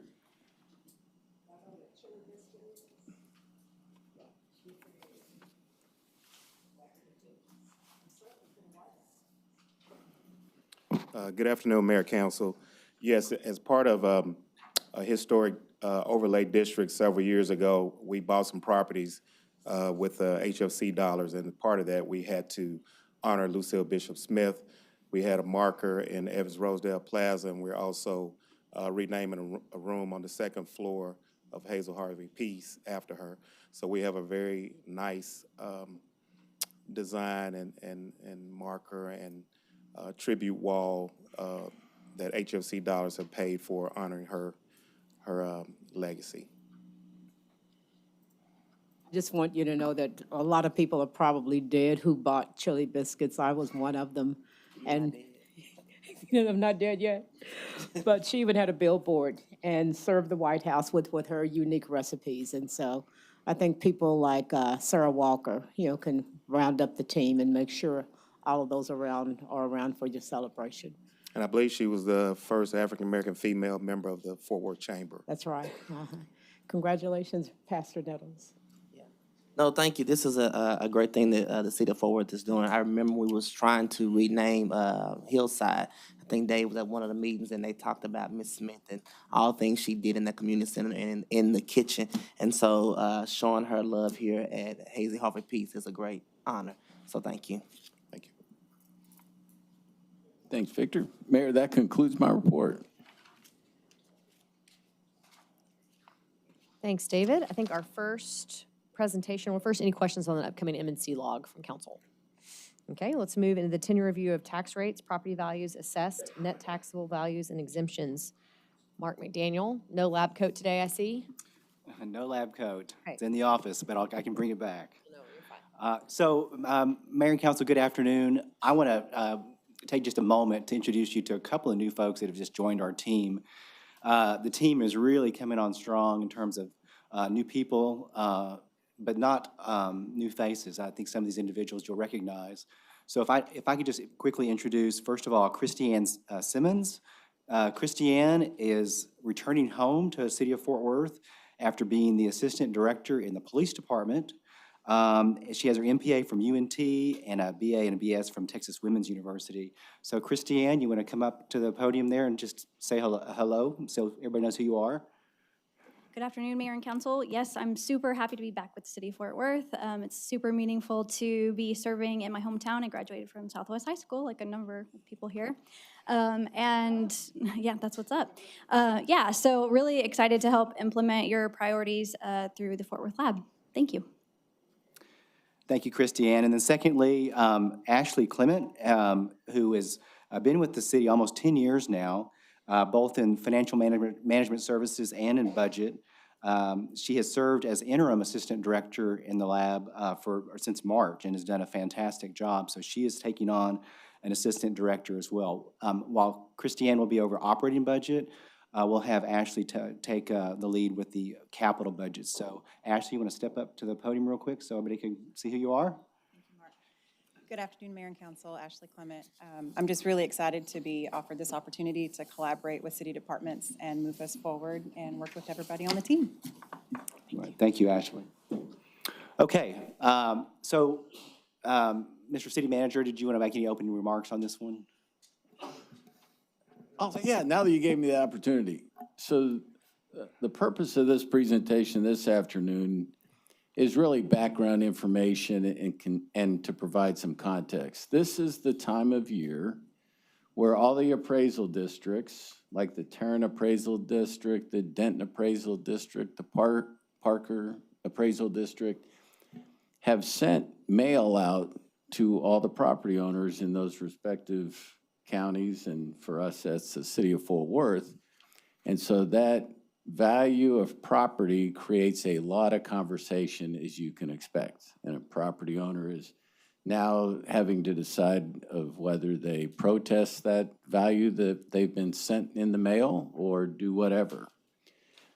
Speaker 13: Good afternoon, Mayor, Council. Yes, as part of a historic overlay district several years ago, we bought some properties with HFC dollars, and part of that, we had to honor Lucille Bishop Smith. We had a marker in Evans Rosedale Plaza, and we're also renaming a room on the second floor of Hazel Harvey Peace after her. So we have a very nice design and marker and tribute wall that HFC dollars have paid for honoring her legacy.
Speaker 7: Just want you to know that a lot of people are probably dead who bought chili biscuits. I was one of them. And I'm not dead yet. But she even had a billboard and served the White House with her unique recipes. And so I think people like Sarah Walker, can round up the team and make sure all of those are around for your celebration.
Speaker 13: And I believe she was the first African-American female member of the Fort Worth Chamber.
Speaker 7: That's right. Congratulations, Pastor Nettles.
Speaker 9: No, thank you. This is a great thing that the city of Fort Worth is doing. I remember we was trying to rename Hillside. I think Dave was at one of the meetings, and they talked about Miss Smith and all things she did in the community center and in the kitchen. And so showing her love here at Hazel Harvey Peace is a great honor. So thank you.
Speaker 13: Thank you.
Speaker 3: Thanks, Victor. Mayor, that concludes my report.
Speaker 2: Thanks, David. I think our first presentation, any questions on the upcoming M&C log from council? Okay, let's move into the 10-year review of tax rates, property values assessed, net taxable values, and exemptions. Mark McDaniel, no lab coat today, I see.
Speaker 14: No lab coat.
Speaker 2: Okay.
Speaker 14: It's in the office, but I can bring it back. No, you're fine. Mayor and Council, good afternoon. I want to take just a moment to introduce you to a couple of new folks that have just joined our team. The team is really coming on strong in terms of new people, but not new faces. I think some of these individuals you'll recognize. So if I could just quickly introduce, first of all, Christiane Simmons. Christiane is returning home to the city of Fort Worth after being the assistant director in the police department. She has her MPA from UNT and a BA and a BS from Texas Women's University. So Christiane, you want to come up to the podium there and just say hello so everybody knows who you are?
Speaker 15: Good afternoon, Mayor and Council. Yes, I'm super happy to be back with City of Fort Worth. It's super meaningful to be serving in my hometown. I graduated from Southwest High School, like a number of people here. And yeah, that's what's up. Yeah, so really excited to help implement your priorities through the Fort Worth Lab. Thank you.
Speaker 14: Thank you, Christiane. And then secondly, Ashley Clement, who has been with the city almost 10 years now, both in financial management services and in budget. She has served as interim assistant director in the lab since March and has done a fantastic job. So she is taking on an assistant director as well. While Christiane will be over operating budget, we'll have Ashley take the lead with the capital budget. So Ashley, you want to step up to the podium real quick so everybody can see who you are?
Speaker 16: Good afternoon, Mayor and Council. Ashley Clement. I'm just really excited to be offered this opportunity to collaborate with city departments and move us forward and work with everybody on the team.
Speaker 14: Right. Thank you, Ashley. Okay, so Mr. City Manager, did you want to make any opening remarks on this one?
Speaker 3: Oh, yeah, now that you gave me the opportunity. So the purpose of this presentation this afternoon is really background information and to provide some context. This is the time of year where all the appraisal districts, like the Tarrant Appraisal District, the Denton Appraisal District, the Parker Appraisal District, have sent mail out to all the property owners in those respective counties, and for us, that's the city of Fort Worth. And so that value of property creates a lot of conversation, as you can expect. And a property owner is now having to decide of whether they protest that value that they've been sent in the mail or do whatever.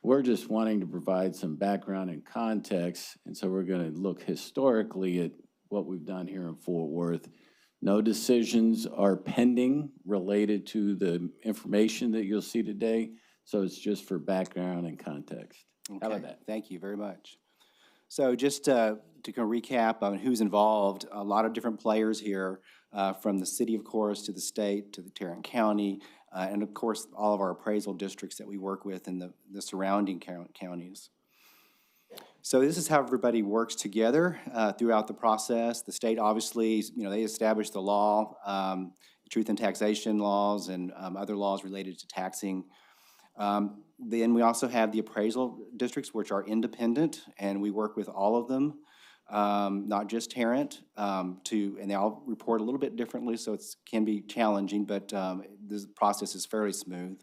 Speaker 3: We're just wanting to provide some background and context, and so we're going to look historically at what we've done here in Fort Worth. No decisions are pending related to the information that you'll see today. So it's just for background and context.
Speaker 14: Okay.
Speaker 3: How about that?
Speaker 14: Thank you very much. So just to kind of recap on who's involved, a lot of different players here, from the city, of course, to the state, to the Tarrant County, and of course, all of our appraisal districts that we work with in the surrounding counties. So this is how everybody works together throughout the process. The state, obviously, they established the law, truth and taxation laws, and other laws related to taxing. Then we also have the appraisal districts, which are independent, and we work with all of them, not just Tarrant, and they all report a little bit differently, so it can be challenging, but this process is fairly smooth.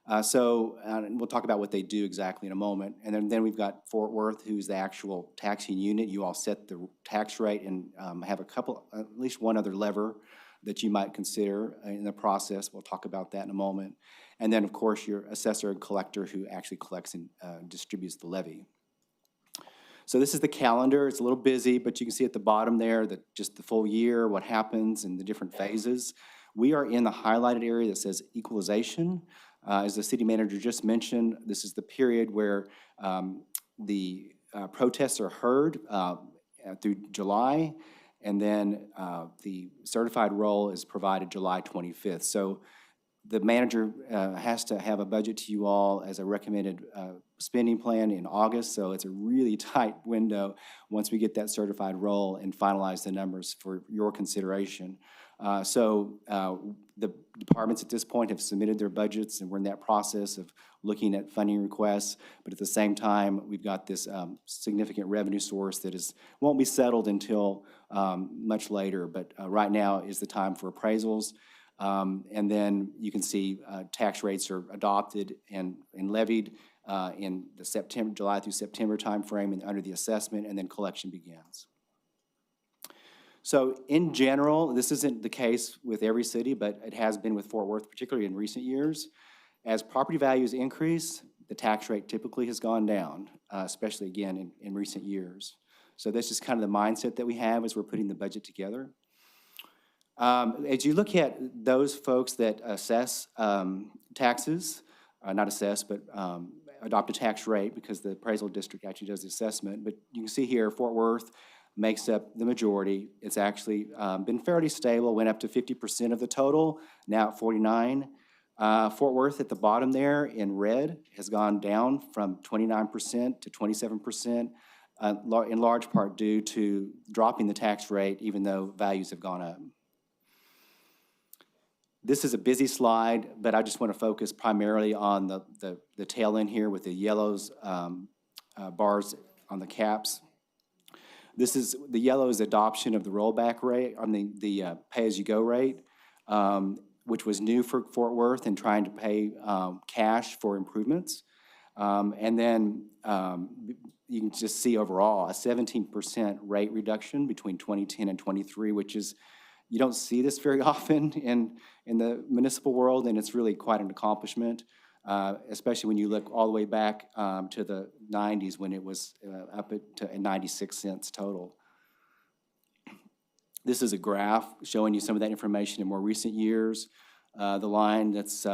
Speaker 14: And we'll talk about what they do exactly in a moment. And then we've got Fort Worth, who's the actual taxing unit. You all set the tax rate and have at least one other lever that you might consider in the process. We'll talk about that in a moment. And then, of course, your assessor and collector who actually collects and distributes the levy. So this is the calendar. It's a little busy, but you can see at the bottom there that just the full year, what happens in the different phases. We are in the highlighted area that says equalization. As the city manager just mentioned, this is the period where the protests are heard through July, and then the certified roll is provided July 25th. So the manager has to have a budget to you all as a recommended spending plan in August, so it's a really tight window once we get that certified roll and finalize the numbers for your consideration. The departments at this point have submitted their budgets, and we're in that process of looking at funding requests, but at the same time, we've got this significant revenue source that won't be settled until much later, but right now is the time for appraisals. And then you can see tax rates are adopted and levied in the July through September timeframe and under the assessment, and then collection begins. So in general, this isn't the case with every city, but it has been with Fort Worth, particularly in recent years. As property values increase, the tax rate typically has gone down, especially again in recent years. So that's just kind of the mindset that we have as we're putting the budget together. As you look at those folks that assess taxes, not assess, but adopt a tax rate because the appraisal district actually does the assessment. But you can see here, Fort Worth makes up the majority. It's actually been fairly stable, went up to 50% of the total, now at 49. Fort Worth at the bottom there in red has gone down from 29% to 27%, in large part due to dropping the tax rate even though values have gone up. This is a busy slide, but I just want to focus primarily on the tail end here with the yellows bars on the caps. This is, the yellow is adoption of the rollback rate, on the pay-as-you-go rate, which was new for Fort Worth and trying to pay cash for improvements. And then you can just see overall a 17% rate reduction between 2010 and 23, which is, you don't see this very often in the municipal world, and it's really quite an accomplishment, especially when you look all the way back to the 90s when it was up at 96 cents total. This is a graph showing you some of that information in more recent years. The line that's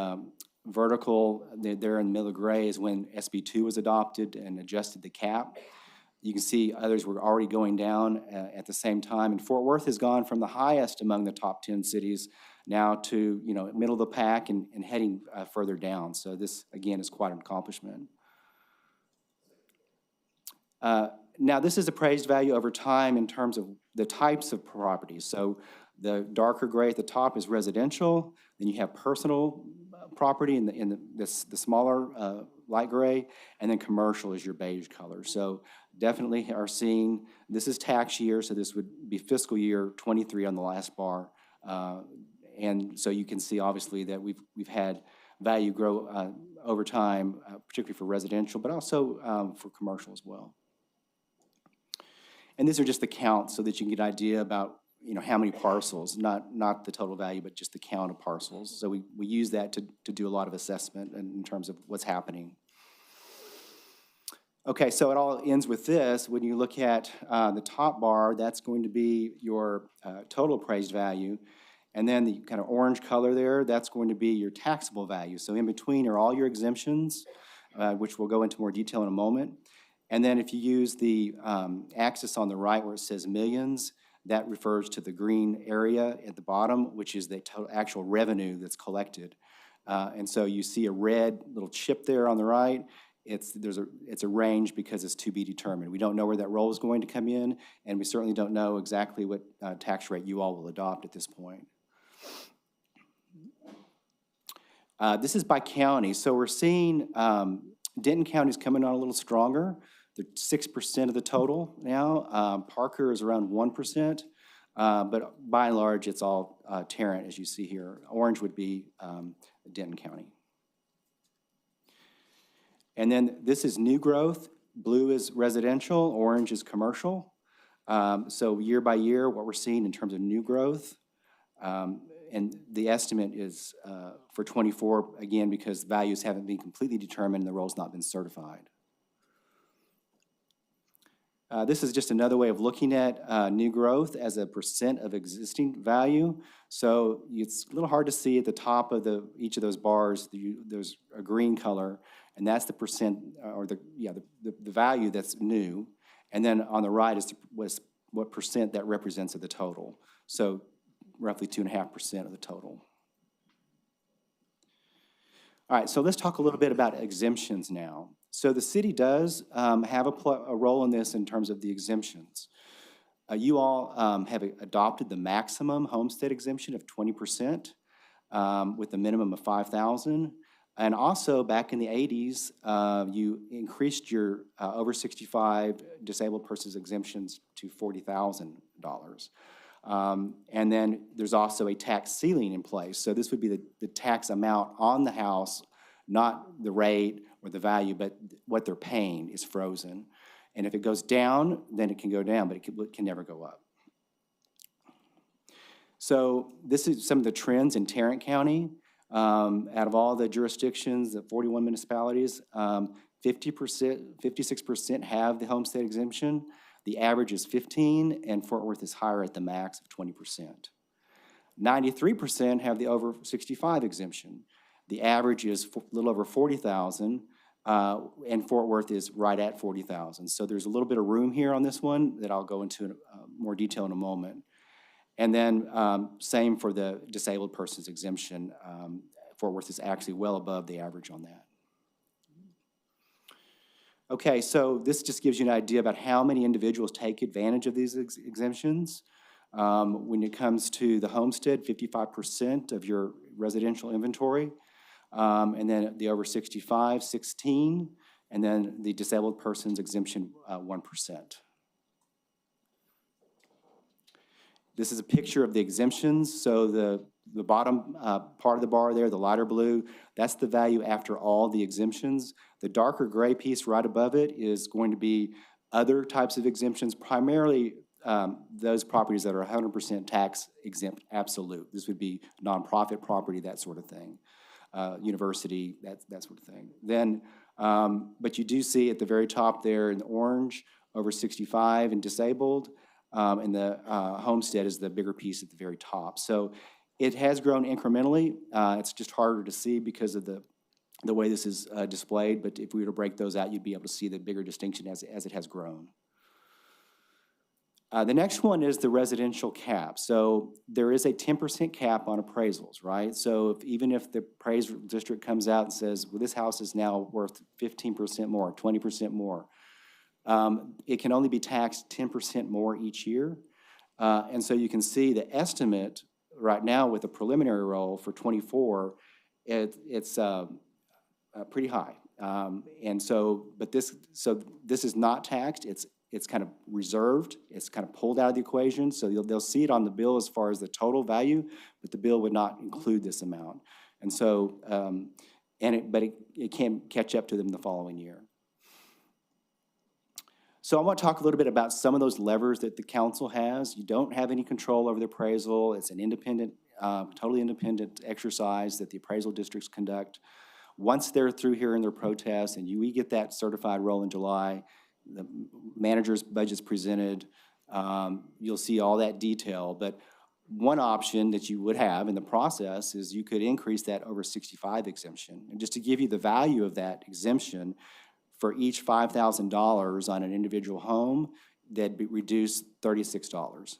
Speaker 14: vertical there in the middle of gray is when SB 2 was adopted and adjusted the cap. You can see others were already going down at the same time. And Fort Worth has gone from the highest among the top 10 cities now to, middle of the pack and heading further down. So this, again, is quite an accomplishment. Now, this is appraised value over time in terms of the types of properties. So the darker gray at the top is residential. Then you have personal property in the smaller light gray, and then commercial is your beige color. So definitely are seeing, this is tax year, so this would be fiscal year 23 on the last bar. And so you can see obviously that we've had value grow over time, particularly for residential, but also for commercial as well. And these are just the counts so that you can get an idea about how many parcels, not the total value, but just the count of parcels. So we use that to do a lot of assessment in terms of what's happening. Okay, so it all ends with this. When you look at the top bar, that's going to be your total appraised value. And then the kind of orange color there, that's going to be your taxable value. So in between are all your exemptions, which we'll go into more detail in a moment. And then if you use the axis on the right where it says millions, that refers to the green area at the bottom, which is the total actual revenue that's collected. And so you see a red little chip there on the right. It's a range because it's to be determined. We don't know where that roll is going to come in, and we certainly don't know exactly what tax rate you all will adopt at this point. This is by county. So we're seeing Denton County is coming on a little stronger. They're 6% of the total now. Parker is around 1%, but by and large, it's all Tarrant, as you see here. Orange would be Denton County. And then this is new growth. Blue is residential, orange is commercial. So year by year, what we're seeing in terms of new growth. And the estimate is for 24, again, because values haven't been completely determined and the roll's not been certified. This is just another way of looking at new growth as a percent of existing value. So it's a little hard to see at the top of each of those bars. There's a green color, and that's the percent, or the value that's new. And then on the right is what percent that represents of the total. So roughly 2.5% of the total. All right, so let's talk a little bit about exemptions now. So the city does have a role in this in terms of the exemptions. You all have adopted the maximum homestead exemption of 20% with a minimum of $5,000. And also back in the 80s, you increased your over 65 disabled persons exemptions to $40,000. And then there's also a tax ceiling in place. So this would be the tax amount on the house, not the rate or the value, but what they're paying is frozen. And if it goes down, then it can go down, but it can never go up. So this is some of the trends in Tarrant County. Out of all the jurisdictions, the 41 municipalities, 56% have the homestead exemption. The average is 15, and Fort Worth is higher at the max of 20%. 93% have the over 65 exemption. The average is a little over 40,000, and Fort Worth is right at 40,000. So there's a little bit of room here on this one that I'll go into in more detail in a moment. And then same for the disabled persons exemption. Fort Worth is actually well above the average on that. Okay, so this just gives you an idea about how many individuals take advantage of these exemptions. When it comes to the homestead, 55% of your residential inventory. And then the over 65, 16, and then the disabled persons exemption, 1%. This is a picture of the exemptions. So the bottom part of the bar there, the lighter blue, that's the value after all the exemptions. The darker gray piece right above it is going to be other types of exemptions, primarily those properties that are 100% tax exempt absolute. This would be nonprofit property, that sort of thing. University, that sort of thing. Then, but you do see at the very top there in the orange, over 65 and disabled, and the homestead is the bigger piece at the very top. So it has grown incrementally. It's just harder to see because of the way this is displayed, but if we were to break those out, you'd be able to see the bigger distinction as it has grown. The next one is the residential cap. So there is a 10% cap on appraisals, right? So even if the appraisal district comes out and says, well, this house is now worth 15% more, 20% more, it can only be taxed 10% more each year. And so you can see the estimate right now with the preliminary roll for 24, it's pretty high. And so, but this is not taxed. It's kind of reserved. It's kind of pulled out of the equation. So they'll see it on the bill as far as the total value, but the bill would not include this amount. And so, but it can catch up to them the following year. So I want to talk a little bit about some of those levers that the council has. You don't have any control over the appraisal. It's an independent, totally independent exercise that the appraisal districts conduct. Once they're through here in their protest and we get that certified roll in July, the manager's budget's presented, you'll see all that detail. But one option that you would have in the process is you could increase that over 65 exemption. And just to give you the value of that exemption, for each $5,000 on an individual home, that'd be reduced $36.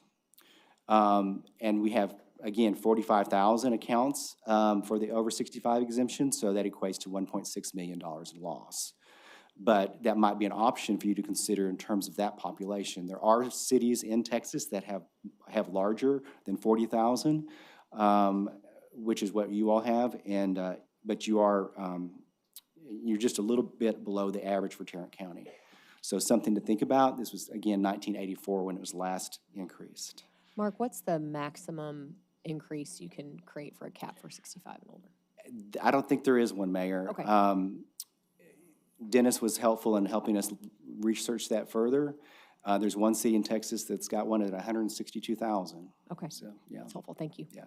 Speaker 14: And we have, again, 45,000 accounts for the over 65 exemption, so that equates to $1.6 million in loss. But that might be an option for you to consider in terms of that population. There are cities in Texas that have larger than 40,000, which is what you all have, and but you're just a little bit below the average for Tarrant County. So something to think about. This was, again, 1984 when it was last increased.
Speaker 2: Mark, what's the maximum increase you can create for a cap for 65 and older?
Speaker 14: I don't think there is one, Mayor.
Speaker 2: Okay.
Speaker 14: Dennis was helpful in helping us research that further. There's one city in Texas that's got one at 162,000.
Speaker 2: Okay,
Speaker 14: so yeah,
Speaker 2: that's helpful. Thank you.
Speaker 14: Yeah.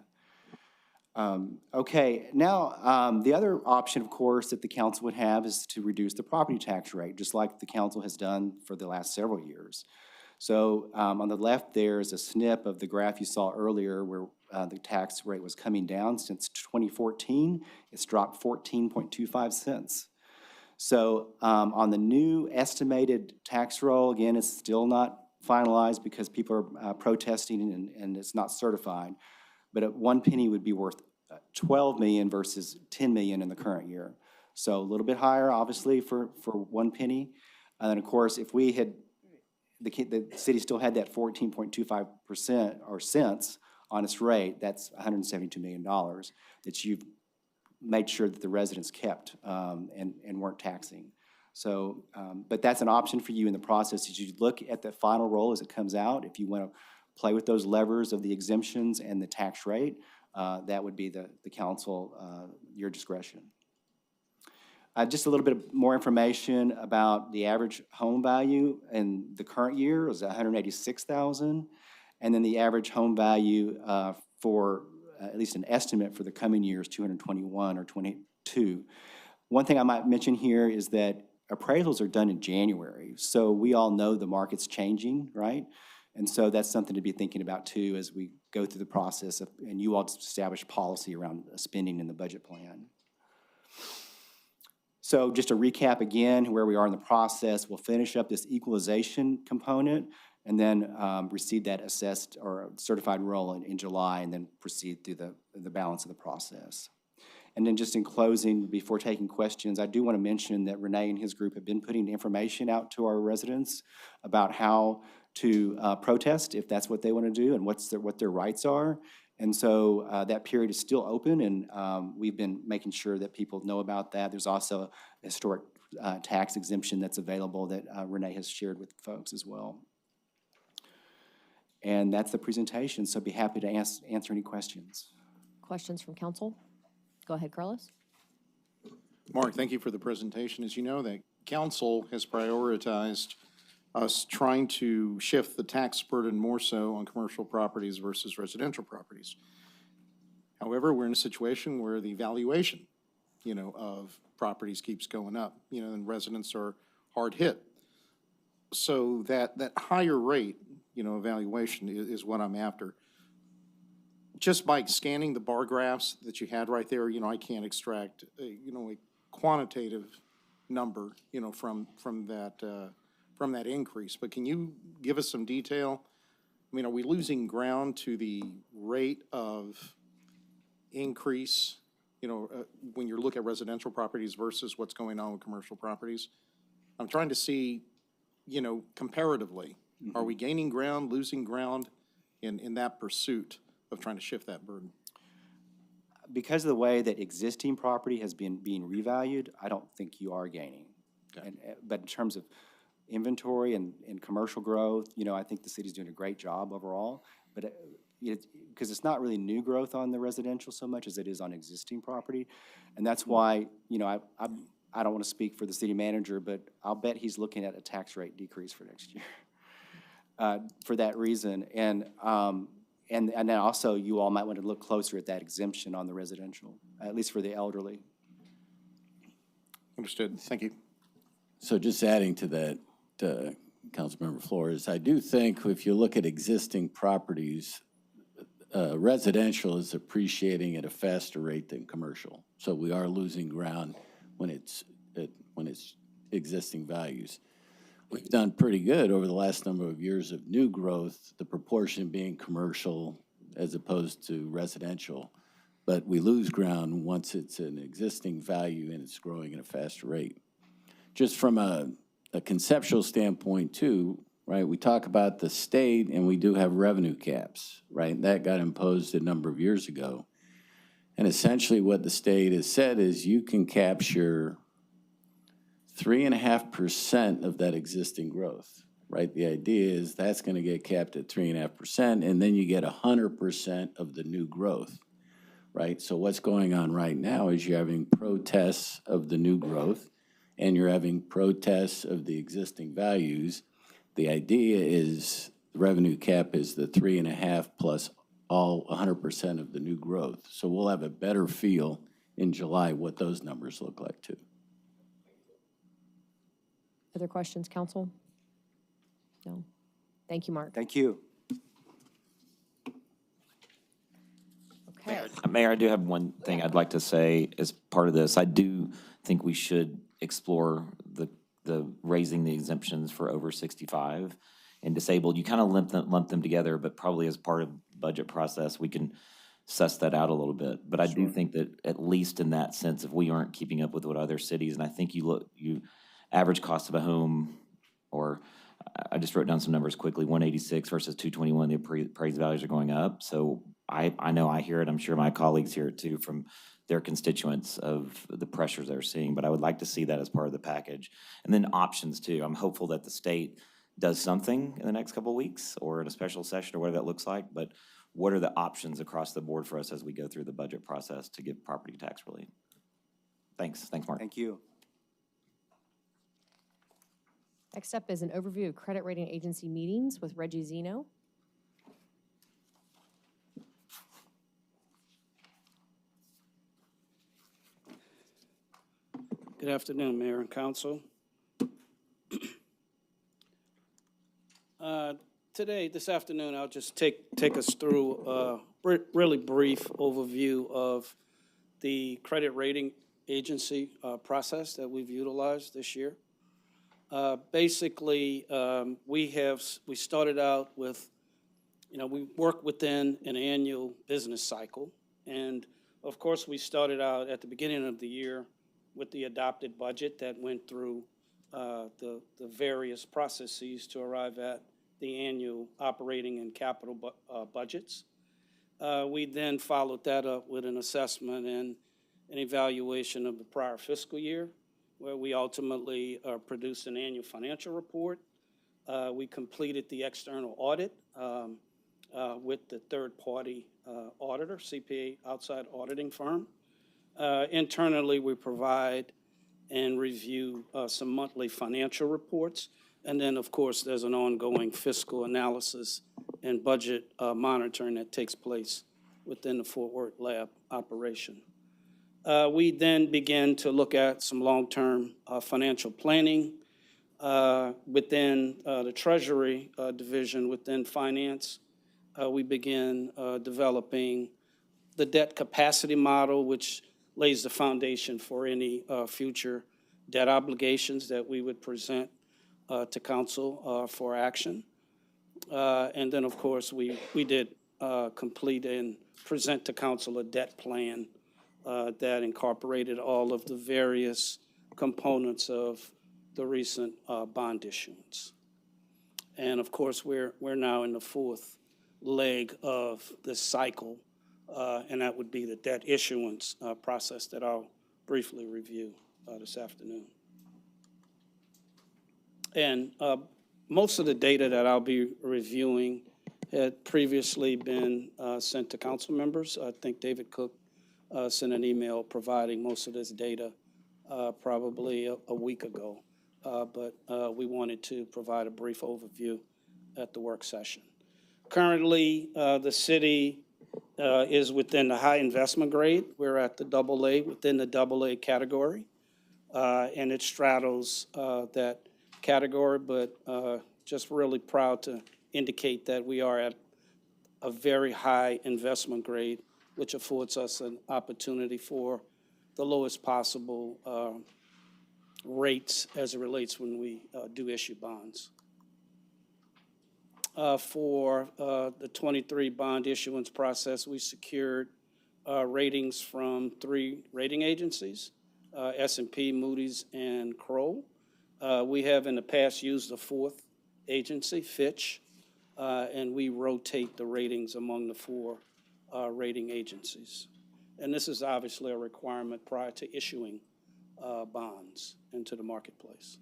Speaker 14: Okay, now the other option, of course, that the council would have is to reduce the property tax rate, just like the council has done for the last several years. So on the left there is a snip of the graph you saw earlier where the tax rate was coming down. Since 2014, it's dropped 14.25 cents. So on the new estimated tax roll, again, it's still not finalized because people are protesting and it's not certified. But at 1 penny would be worth 12 million versus 10 million in the current year. So a little bit higher, obviously, for 1 penny. And then, of course, if we had, the city still had that 14.25% or cents on its rate, that's $172 million that you've made sure that the residents kept and weren't taxing. So, but that's an option for you in the process as you look at the final roll as it comes out. If you want to play with those levers of the exemptions and the tax rate, that would be the council, your discretion. Just a little bit more information about the average home value in the current year is $186,000, and then the average home value for at least an estimate for the coming years, 221 or 22. One thing I might mention here is that appraisals are done in January, so we all know the market's changing, right? And so that's something to be thinking about too as we go through the process of, and you all establish policy around spending in the budget plan. So just to recap again, where we are in the process, we'll finish up this equalization component and then receive that assessed or certified roll in July and then proceed through the balance of the process. And then just in closing, before taking questions, I do want to mention that Renee and his group have been putting information out to our residents about how to protest if that's what they want to do and what their rights are. And so that period is still open, and we've been making sure that people know about that. There's also a historic tax exemption that's available that Renee has shared with folks as well. And that's the presentation, so be happy to answer any questions.
Speaker 2: Questions from council? Go ahead, Carlos.
Speaker 10: Mark, thank you for the presentation. As you know, that council has prioritized us trying to shift the tax burden more so on commercial properties versus residential properties. However, we're in a situation where the valuation, of properties keeps going up, and residents are hard hit. So that higher rate, evaluation is what I'm after. Just by scanning the bar graphs that you had right there, I can't extract, a quantitative number, from that increase. But can you give us some detail? I mean, are we losing ground to the rate of increase, when you look at residential properties versus what's going on with commercial properties? I'm trying to see, comparatively, are we gaining ground, losing ground in that pursuit of trying to shift that burden?
Speaker 14: Because of the way that existing property has been being revalued, I don't think you are gaining.
Speaker 10: Okay.
Speaker 14: But in terms of inventory and commercial growth, I think the city's doing a great job overall. But because it's not really new growth on the residential so much as it is on existing property. And that's why, I don't want to speak for the city manager, but I'll bet he's looking at a tax rate decrease for next year for that reason. And then also, you all might want to look closer at that exemption on the residential, at least for the elderly.
Speaker 10: Understood. Thank you.
Speaker 3: So just adding to that, Councilmember Flores, I do think if you look at existing properties, residential is appreciating at a faster rate than commercial. So we are losing ground when it's existing values. We've done pretty good over the last number of years of new growth, the proportion being commercial as opposed to residential. But we lose ground once it's an existing value and it's growing at a faster rate. Just from a conceptual standpoint too, right, we talk about the state and we do have revenue caps, right? That got imposed a number of years ago. And essentially what the state has said is you can capture 3.5% of that existing growth, right? The idea is that's going to get capped at 3.5%, and then you get 100% of the new growth, right? So what's going on right now is you're having protests of the new growth, and you're having protests of the existing values. The idea is the revenue cap is the 3.5 plus all 100% of the new growth. So we'll have a better feel in July what those numbers look like too.
Speaker 2: Other questions, council? No. Thank you, Mark.
Speaker 14: Thank you.
Speaker 2: Okay.
Speaker 17: Mayor, I do have one thing I'd like to say as part of this. I do think we should explore the raising the exemptions for over 65 and disabled. You kind of lump them together, but probably as part of the budget process, we can suss that out a little bit. But I do think that at least in that sense, if we aren't keeping up with what other cities, and I think you average cost of a home, or I just wrote down some numbers quickly, 186 versus 221, the appraised values are going up. So I know I hear it, I'm sure my colleagues hear it too from their constituents of the pressures they're seeing, but I would like to see that as part of the package. And then options too. I'm hopeful that the state does something in the next couple of weeks or in a special session or whatever that looks like, but what are the options across the board for us as we go through the budget process to give property tax relief? Thanks, Mark.
Speaker 14: Thank you.
Speaker 2: Next up is an overview of credit rating agency meetings with Reggie Zeno.
Speaker 18: Good afternoon, Mayor and Council. This afternoon, I'll just take us through a really brief overview of the credit rating agency process that we've utilized this year. Basically, we started out with, we work within an annual business cycle. And of course, we started out at the beginning of the year with the adopted budget that went through the various processes to arrive at the annual operating and capital budgets. We then followed that up with an assessment and an evaluation of the prior fiscal year, where we ultimately produced an annual financial report. We completed the external audit with the third-party auditor, CPA outside auditing firm. Internally, we provide and review some monthly financial reports. And then, of course, there's an ongoing fiscal analysis and budget monitoring that takes place within the Fort Worth lab operation. We then begin to look at some long-term financial planning within the Treasury division within finance. We begin developing the debt capacity model, which lays the foundation for any future debt obligations that we would present to council for action. And then, of course, we did complete and present to council a debt plan that incorporated all of the various components of the recent bond issuance. And of course, we're now in the fourth leg of this cycle, and that would be the debt issuance process that I'll briefly review this afternoon. And most of the data that I'll be reviewing had previously been sent to council members. I think David Cook sent an email providing most of this data probably a week ago. But we wanted to provide a brief overview at the work session. Currently, the city is within the high investment grade. We're at the AA, within the AA category. And it straddles that category, but just really proud to indicate that we are at a very high investment grade, which affords us an opportunity for the lowest possible rates as it relates when we do issue bonds. For the 23 bond issuance process, we secured ratings from 3 rating agencies, S&P, Moody's, and Kroll. We have in the past used a 4th agency, Fitch, and we rotate the ratings among the 4 rating agencies. And this is obviously a requirement prior to issuing bonds into the marketplace.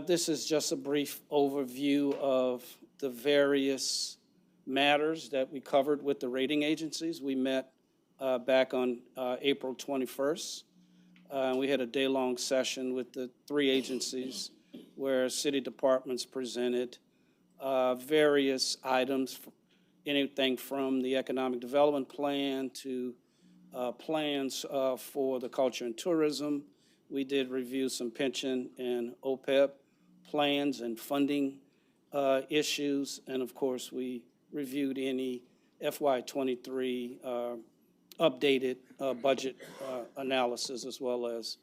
Speaker 18: This is just a brief overview of the various matters that we covered with the rating agencies. We met back on April 21st. We had a day-long session with the 3 agencies where city departments presented various items, anything from the economic development plan to plans for the culture and tourism. We did review some pension and OPEB plans and funding issues. And of course, we reviewed any FY23 updated budget analysis, as well as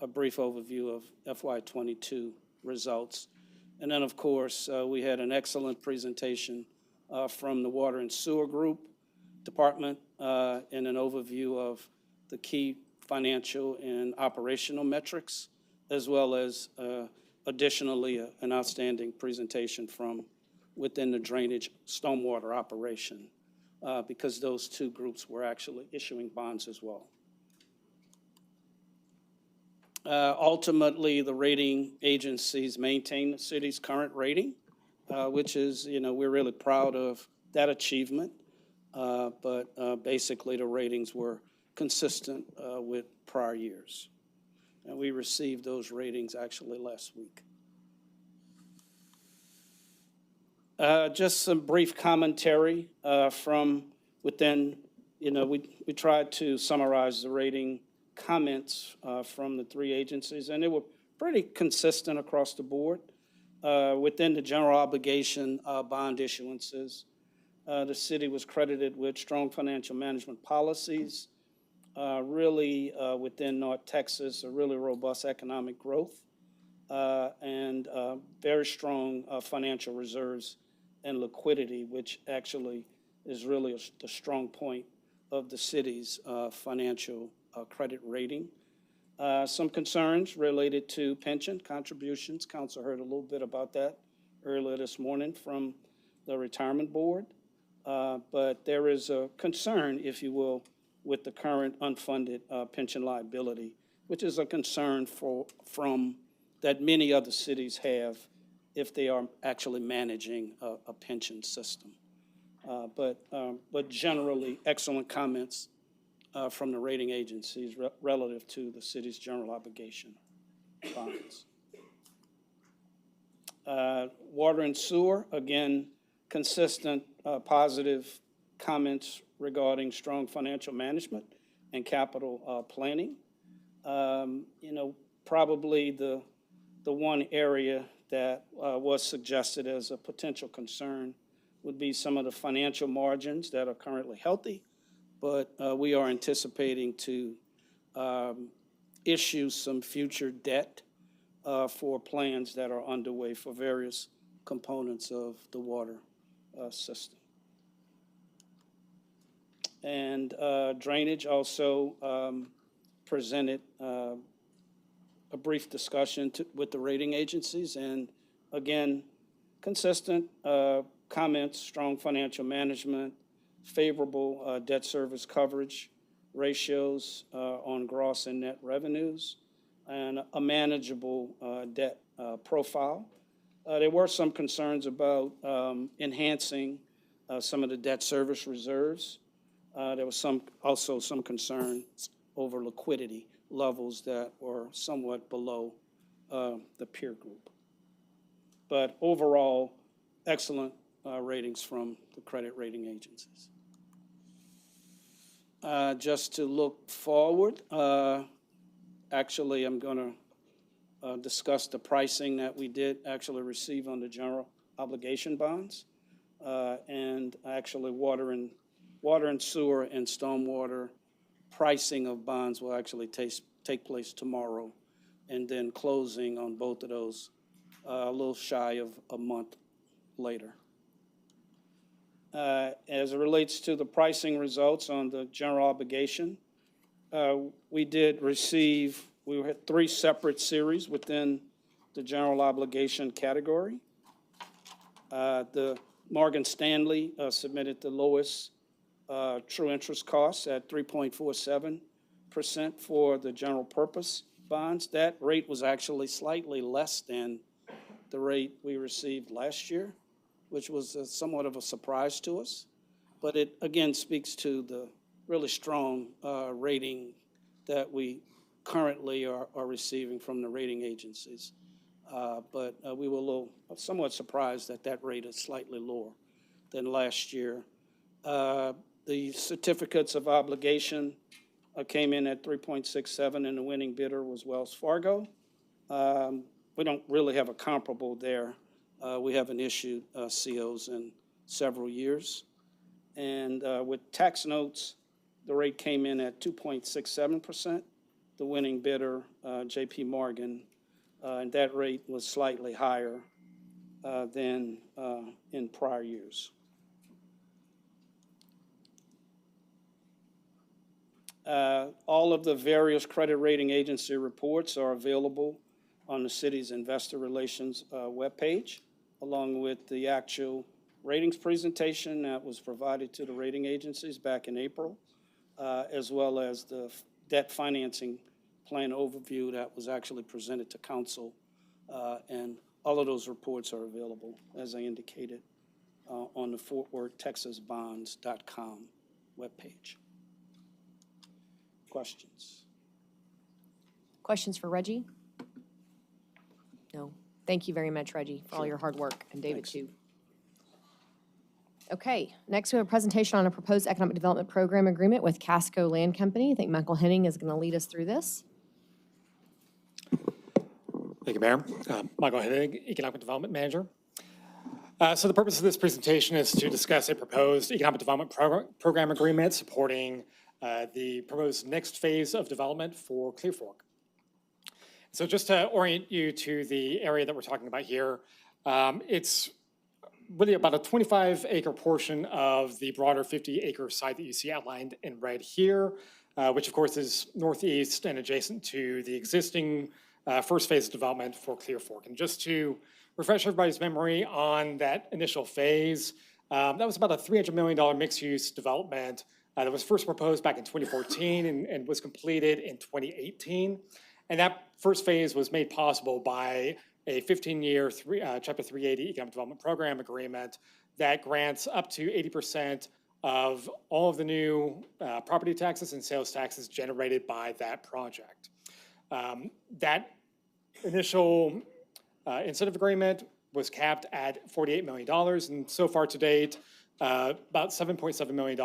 Speaker 18: a brief overview of FY22 results. And then, of course, we had an excellent presentation from the Water and Sewer Group Department and an overview of the key financial and operational metrics, as well as additionally an outstanding presentation from within the drainage stormwater operation, because those 2 groups were actually issuing bonds as well. Ultimately, the rating agencies maintain the city's current rating, which is, we're really proud of that achievement. But basically, the ratings were consistent with prior years. And we received those ratings actually last week. Just some brief commentary from within, we tried to summarize the rating comments from the three agencies, and they were pretty consistent across the board. Within the general obligation bond issuances, the city was credited with strong financial management policies, really within North Texas, a really robust economic growth, and very strong financial reserves and liquidity, which actually is really the strong point of the city's financial credit rating. Some concerns related to pension contributions. Council heard a little bit about that earlier this morning from the retirement board. But there is a concern, if you will, with the current unfunded pension liability, which is a concern from that many other cities have if they are actually managing a pension system. But generally, excellent comments from the rating agencies relative to the city's general obligation bonds. Water and sewer, again, consistent positive comments regarding strong financial management and capital planning. Probably the one area that was suggested as a potential concern would be some of the financial margins that are currently healthy, but we are anticipating to issue some future debt for plans that are underway for various components of the water system. And drainage also presented a brief discussion with the rating agencies, and again, consistent comments, strong financial management, favorable debt service coverage ratios on gross and net revenues, and a manageable debt profile. There were some concerns about enhancing some of the debt service reserves. There was also some concerns over liquidity levels that were somewhat below the peer group. But overall, excellent ratings from the credit rating agencies. Just to look forward, actually, I'm going to discuss the pricing that we did actually receive on the general obligation bonds, and actually water and sewer and stormwater pricing of bonds will actually take place tomorrow, and then closing on both of those a little shy of a month later. As it relates to the pricing results on the general obligation, we had 3 separate series within the general obligation category. The Morgan Stanley submitted the lowest true interest costs at 3.47% for the general purpose bonds. That rate was actually slightly less than the rate we received last year, which was somewhat of a surprise to us. But it, again, speaks to the really strong rating that we currently are receiving from the rating agencies. But we were somewhat surprised that that rate is slightly lower than last year. The certificates of obligation came in at 3.67, and the winning bidder was Wells Fargo. We don't really have a comparable there. We haven't issued COs in several years. And with tax notes, the rate came in at 2.67%. The winning bidder, JP Morgan, and that rate was slightly higher than in prior years. All of the various credit rating agency reports are available on the city's investor relations webpage, along with the actual ratings presentation that was provided to the rating agencies back in April, as well as the debt financing plan overview that was actually presented to council. And all of those reports are available, as I indicated, on the FortWorthTexasBonds.com webpage. Questions?
Speaker 2: Questions for Reggie? No. Thank you very much, Reggie, for all your hard work, and David, too. Okay, next we have a presentation on a proposed economic development program agreement with Casco Land Company. I think Michael Henning is going to lead us through this.
Speaker 19: Thank you, Mayor. Michael Hennig, Economic Development Manager. So the purpose of this presentation is to discuss a proposed economic development program agreement supporting the proposed next phase of development for Clear Fork. So just to orient you to the area that we're talking about here, it's really about a 25-acre portion of the broader 50-acre site that you see outlined in red here, which of course is northeast and adjacent to the existing first phase of development for Clear Fork. And just to refresh everybody's memory on that initial phase, that was about a $300 million mixed-use development that was first proposed back in 2014 and was completed in 2018. And that first phase was made possible by a 15-year Chapter 380 Economic Development Program agreement that grants up to 80% of all of the new property taxes and sales taxes generated by that project. That initial incentive agreement was capped at $48 million, and so far to date, about $7.7 million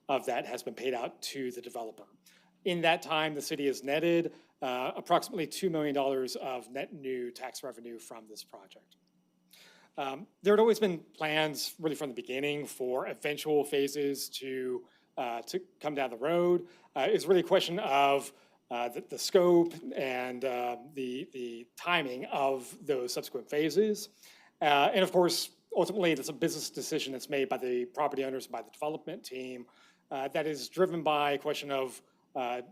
Speaker 19: of that has been paid out to the developer. In that time, the city has netted approximately $2 million of net new tax revenue from this project. There had always been plans, really from the beginning, for eventual phases to come down the road. It's really a question of the scope and the timing of those subsequent phases. And of course, ultimately, it's a business decision that's made by the property owners and by the development team that is driven by a question of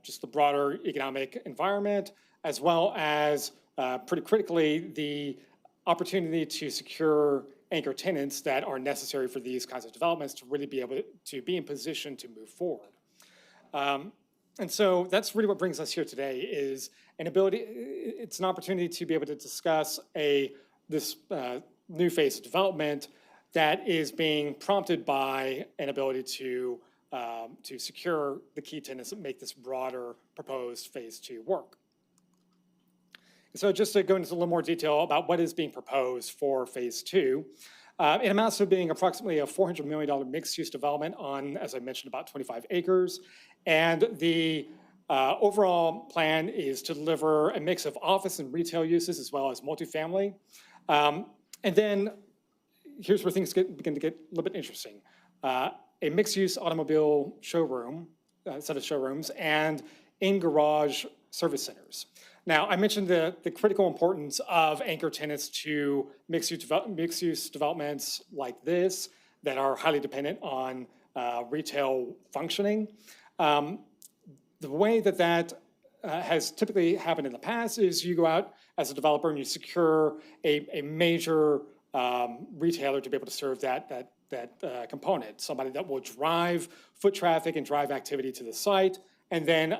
Speaker 19: just the broader economic environment, as well as, pretty critically, the opportunity to secure anchor tenants that are necessary for these kinds of developments to really be able to be in position to move forward. And so that's really what brings us here today is an ability, it's an opportunity to be able to discuss this new phase of development that is being prompted by an ability to secure the key tenants that make this broader proposed phase 2 work. And so just to go into a little more detail about what is being proposed for phase 2, it amounts to being approximately a $400 million mixed-use development on, as I mentioned, about 25 acres. And the overall plan is to deliver a mix of office and retail uses as well as multifamily. And then here's where things begin to get a little bit interesting. A mixed-use automobile showroom, set of showrooms, and in-garage service centers. Now, I mentioned the critical importance of anchor tenants to mixed-use developments like this that are highly dependent on retail functioning. The way that has typically happened in the past is you go out as a developer and you secure a major retailer to be able to serve that component, somebody that will drive foot traffic and drive activity to the site, and then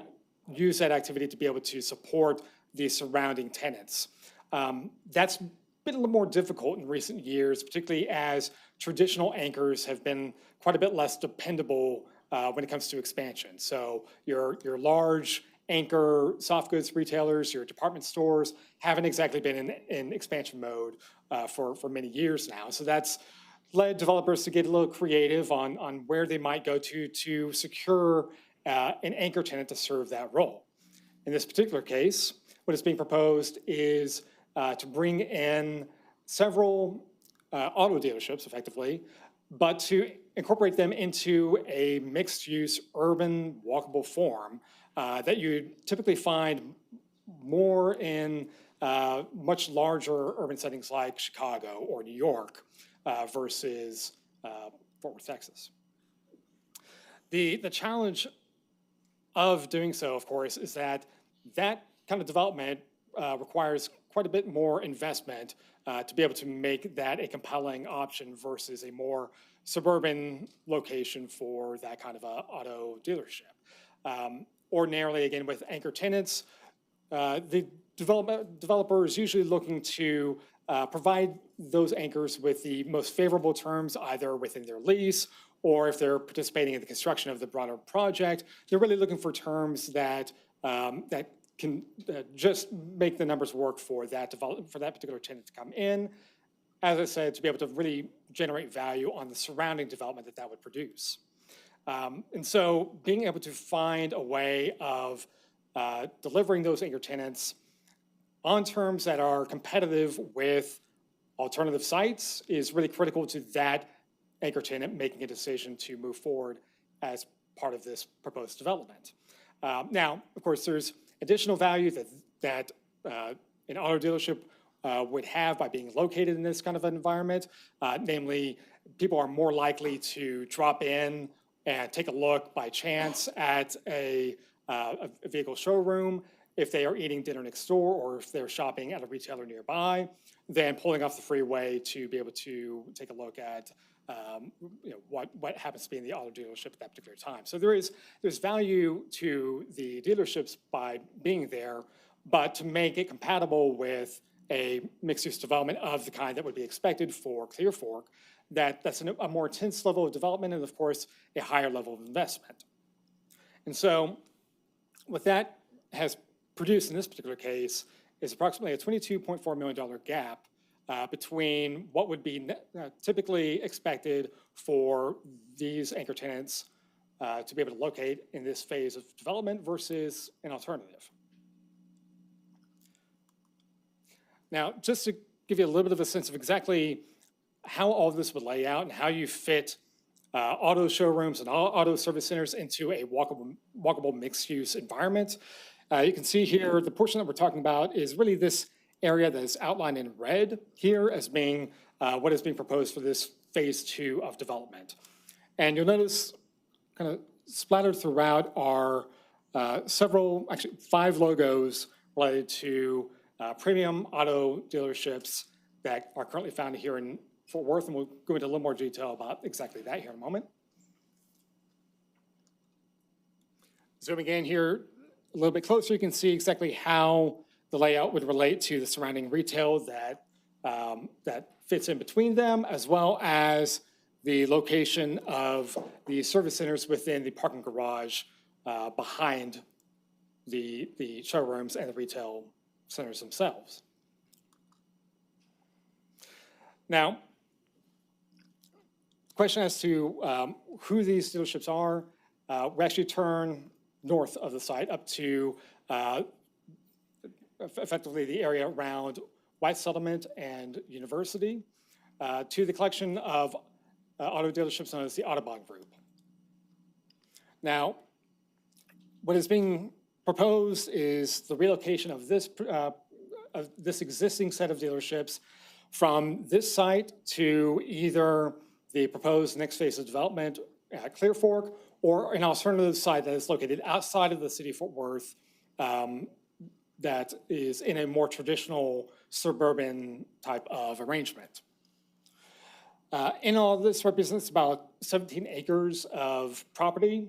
Speaker 19: use that activity to be able to support the surrounding tenants. That's been a little more difficult in recent years, particularly as traditional anchors have been quite a bit less dependable when it comes to expansion. So your large anchor soft goods retailers, your department stores haven't exactly been in expansion mode for many years now. So that's led developers to get a little creative on where they might go to secure an anchor tenant to serve that role. In this particular case, what is being proposed is to bring in several auto dealerships, effectively, but to incorporate them into a mixed-use urban walkable form that you typically find more in much larger urban settings like Chicago or New York versus Fort Worth, Texas. The challenge of doing so, of course, is that kind of development requires quite a bit more investment to be able to make that a compelling option versus a more suburban location for that kind of a auto dealership. Ordinarily, again, with anchor tenants, the developer is usually looking to provide those anchors with the most favorable terms, either within their lease or if they're participating in the construction of the broader project. They're really looking for terms that can just make the numbers work for that particular tenant to come in, as I said, to be able to really generate value on the surrounding development that would produce. And so being able to find a way of delivering those anchor tenants on terms that are competitive with alternative sites is really critical to that anchor tenant making a decision to move forward as part of this proposed development. Now, of course, there's additional value that an auto dealership would have by being located in this kind of environment. Namely, people are more likely to drop in and take a look by chance at a vehicle showroom if they are eating dinner next door or if they're shopping at a retailer nearby, than pulling off the freeway to be able to take a look at what happens to be in the auto dealership at that particular time. So there's value to the dealerships by being there, but to make it compatible with a mixed-use development of the kind that would be expected for Clear Fork, that's a more intense level of development and, of course, a higher level of investment. And so what that has produced in this particular case is approximately a $22.4 million gap between what would be typically expected for these anchor tenants to be able to locate in this phase of development versus an alternative. Now, just to give you a little bit of a sense of exactly how all of this would lay out and how you fit auto showrooms and auto service centers into a walkable mixed-use environment. You can see here the portion that we're talking about is really this area that is outlined in red here as being what is being proposed for this phase 2 of development. And you'll notice kind of splattered throughout are several, actually 5 logos related to premium auto dealerships that are currently found here in Fort Worth, and we'll go into a little more detail about exactly that here in a moment. Zooming in here a little bit closer, you can see exactly how the layout would relate to the surrounding retail that fits in between them, as well as the location of the service centers within the parking garage behind the showrooms and the retail centers themselves. Now, question as to who these dealerships are, we actually turn north of the site up to effectively the area around White Settlement and University to the collection of auto dealerships known as the Autobahn Group. Now, what is being proposed is the relocation of this existing set of dealerships from this site to either the proposed next phase of development at Clear Fork or an alternative site that is located outside of the city of Fort Worth that is in a more traditional suburban type of arrangement. In all, this represents about 17 acres of property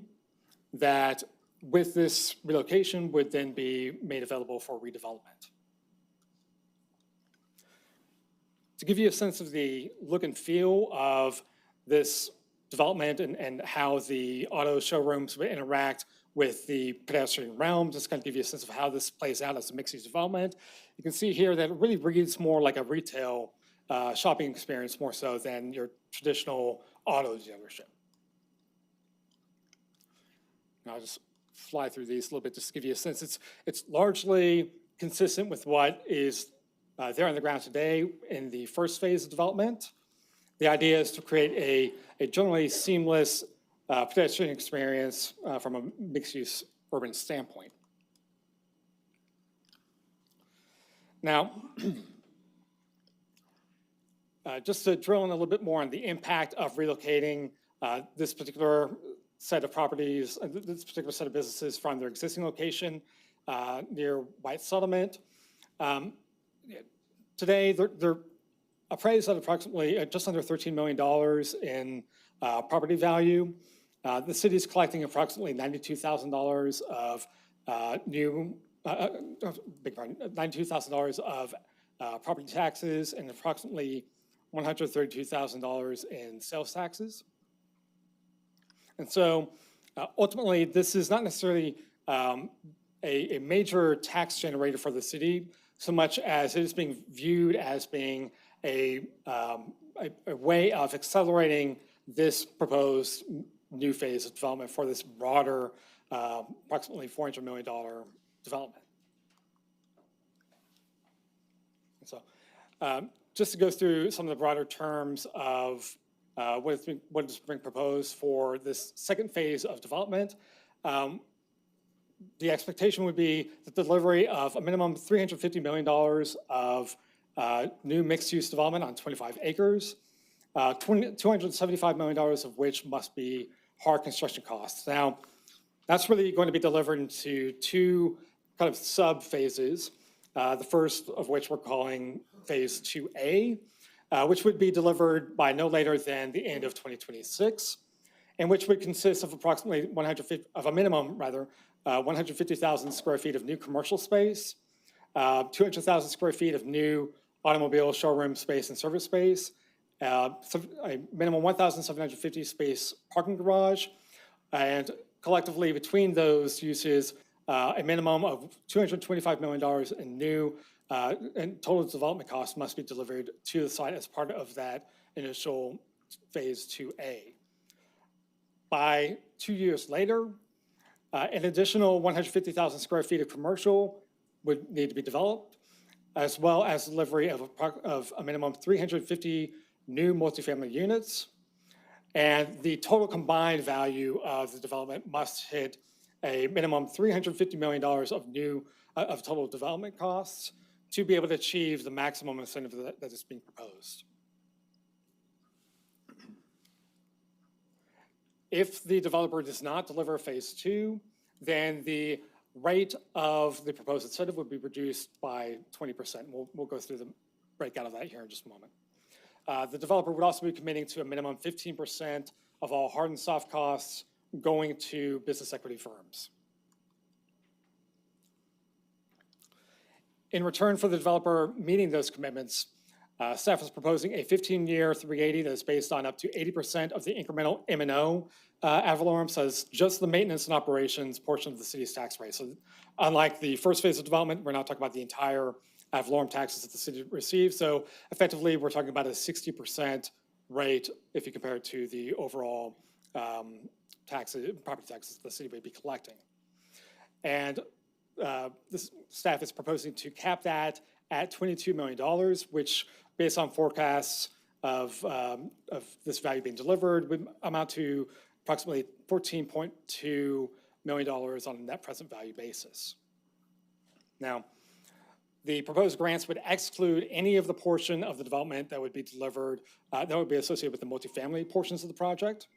Speaker 19: that with this relocation would then be made available for redevelopment. To give you a sense of the look and feel of this development and how the auto showrooms would interact with the pedestrian realm, just kind of give you a sense of how this plays out as a mixed-use development. You can see here that it really reads more like a retail shopping experience more so than your traditional auto dealership. I'll just fly through these a little bit just to give you a sense. It's largely consistent with what is there on the ground today in the first phase of development. The idea is to create a generally seamless pedestrian experience from a mixed-use urban standpoint. Now, just to drill in a little bit more on the impact of relocating this particular set of properties, this particular set of businesses from their existing location near White Settlement. Today, they're appraised at approximately just under $13 million in property value. The city is collecting approximately $92,000 of $92,000 of property taxes and approximately $132,000 in sales taxes. And so ultimately, this is not necessarily a major tax generator for the city so much as it is being viewed as being a way of accelerating this proposed new phase of development for this broader, approximately $400 million development. So just to go through some of the broader terms of what is being proposed for this second phase of development, the expectation would be the delivery of a minimum $350 million of new mixed-use development on 25 acres, $275 million of which must be hard construction costs. Now, that's really going to be delivered into two kind of sub-phases, the first of which we're calling Phase 2A, which would be delivered by no later than the end of 2026, and which would consist of approximately 150,000 square feet of new commercial space, 200,000 square feet of new automobile showroom space and service space, a minimum 1,750 space parking garage, and collectively between those uses, a minimum of $225 million in new and total development costs must be delivered to the site as part of that initial Phase 2A. By 2 years later, an additional 150,000 square feet of commercial would need to be developed, as well as delivery of a minimum 350 new multifamily units. And the total combined value of the development must hit a minimum $350 million of total development costs to be able to achieve the maximum incentive that is being proposed. If the developer does not deliver Phase 2, then the rate of the proposed incentive would be reduced by 20%. We'll go through the breakout of that here in just a moment. The developer would also be committing to a minimum 15% of all hard and soft costs going to business equity firms. In return for the developer meeting those commitments, staff is proposing a 15-year 380 that is based on up to 80% of the incremental M&O ad valorem, so it's just the maintenance and operations portion of the city's tax rate. So unlike the first phase of development, we're not talking about the entire ad valorem taxes that the city receives. So effectively, we're talking about a 60% rate if you compare it to the overall property taxes the city would be collecting. And this staff is proposing to cap that at $22 million, which, based on forecasts of this value being delivered, would amount to approximately $14.2 million on a net present value basis. Now, the proposed grants would exclude any of the portion of the development that would be delivered, that would be associated with the multifamily portions of the project.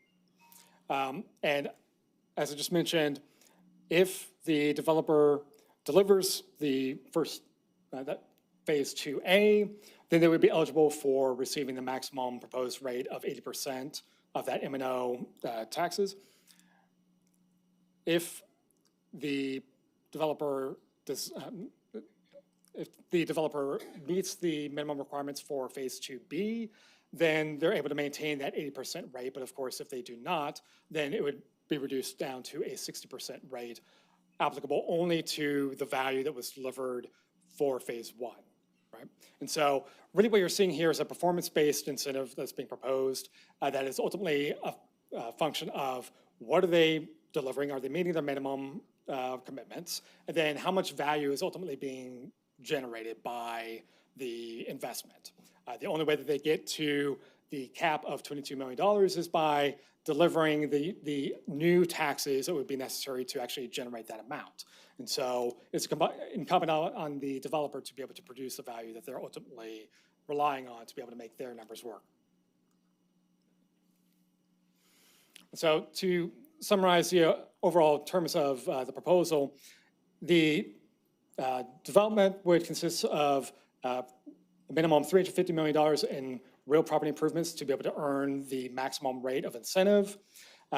Speaker 19: And as I just mentioned, if the developer delivers the first that Phase 2A, then they would be eligible for receiving the maximum proposed rate of 80% of that M&O taxes. If the developer does, if the developer meets the minimum requirements for Phase 2B, then they're able to maintain that 80% rate. But of course, if they do not, then it would be reduced down to a 60% rate, applicable only to the value that was delivered for Phase 1. Right? And so really what you're seeing here is a performance-based incentive that's being proposed that is ultimately a function of what are they delivering? Are they meeting their minimum commitments? And then how much value is ultimately being generated by the investment? The only way that they get to the cap of $22 million is by delivering the new taxes that would be necessary to actually generate that amount. And so it's incumbent on the developer to be able to produce the value that they're ultimately relying on to be able to make their numbers work. So to summarize the overall terms of the proposal, the development would consist of a minimum of $350 million in real property improvements to be able to earn the maximum rate of incentive,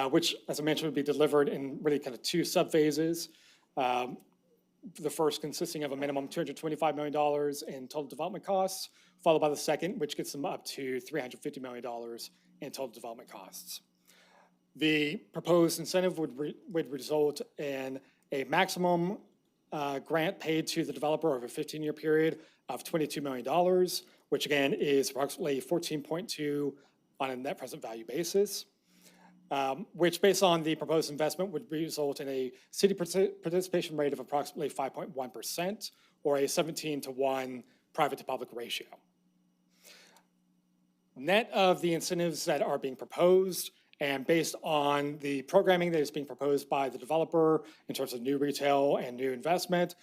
Speaker 19: which, as I mentioned, would be delivered in really kind of two subphases. The first consisting of a minimum $225 million in total development costs, followed by the second, which gets them up to $350 million in total development costs. The proposed incentive would result in a maximum grant paid to the developer over a 15-year period of $22 million, which again is approximately 14.2 on a net present value basis, which based on the proposed investment would result in a city participation rate of approximately 5.1% or a 17-to-1 private to public ratio. Net of the incentives that are being proposed and based on the programming that is being proposed by the developer in terms of new retail and new investment,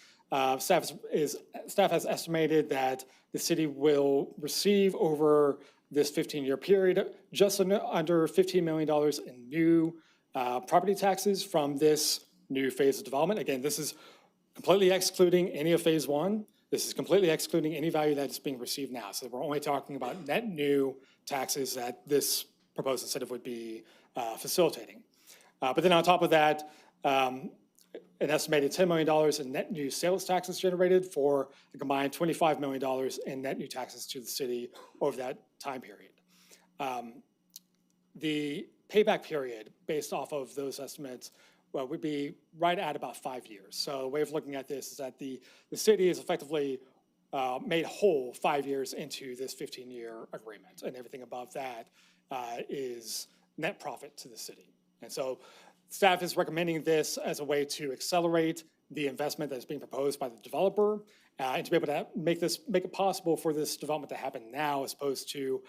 Speaker 19: staff has estimated that the city will receive over this 15-year period just under $15 million in new property taxes from this new phase of development. Again, this is completely excluding any of phase one. This is completely excluding any value that is being received now. So we're only talking about net new taxes that this proposed incentive would be facilitating. But then on top of that, an estimated $10 million in net new sales taxes generated for a combined $25 million in net new taxes to the city over that time period. The payback period based off of those estimates would be right at about 5 years. So a way of looking at this is that the city is effectively made whole 5 years into this 15-year agreement, and everything above that is net profit to the city. And so staff is recommending this as a way to accelerate the investment that's being proposed by the developer and to be able to make it possible for this development to happen now as opposed to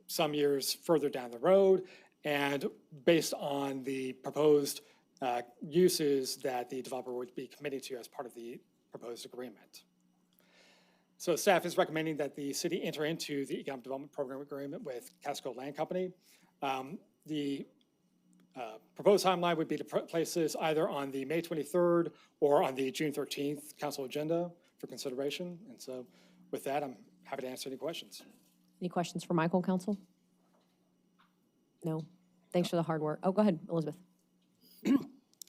Speaker 19: some years further down the road, and based on the proposed uses that the developer would be committing to as part of the proposed agreement. So staff is recommending that the city enter into the Economic Development Program Agreement with Casco Land Company. The proposed timeline would be to place this either on the May 23rd or on the June 13th council agenda for consideration. And so with that, I'm happy to answer any questions.
Speaker 2: Any questions for Michael, council? No? Thanks for the hard work. Oh, go ahead, Elizabeth.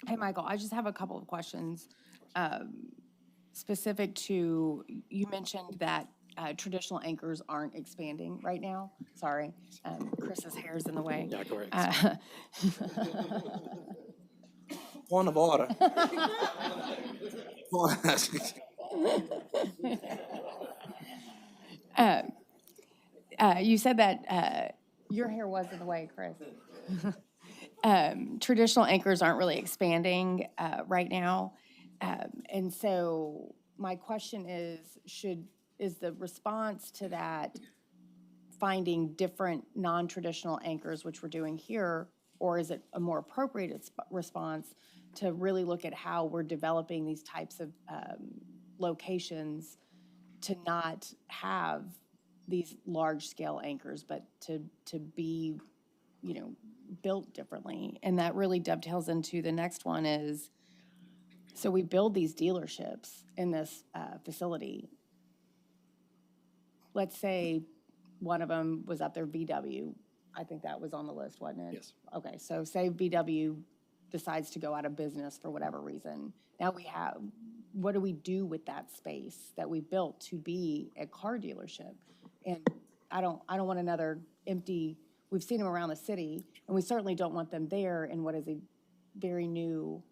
Speaker 4: Hey, Michael, I just have a couple of questions specific to, you mentioned that traditional anchors aren't expanding right now. Sorry, Chris's hair's in the way.
Speaker 19: Yeah, go ahead.
Speaker 9: Point of order.
Speaker 4: You said that your hair was in the way, Chris. Traditional anchors aren't really expanding right now. And so my question is, is the response to that finding different non-traditional anchors, which we're doing here, or is it a more appropriate response to really look at how we're developing these types of locations to not have these large-scale anchors, but to be, built differently? And that really dovetails into the next one is, so we build these dealerships in this facility. Let's say one of them was up there, VW. I think that was on the list, wasn't it?
Speaker 19: Yes.
Speaker 4: Okay, so say VW decides to go out of business for whatever reason. Now what do we do with that space that we built to be a car dealership? And I don't want another empty, we've seen them around the city, and we certainly don't want them there in what is a very new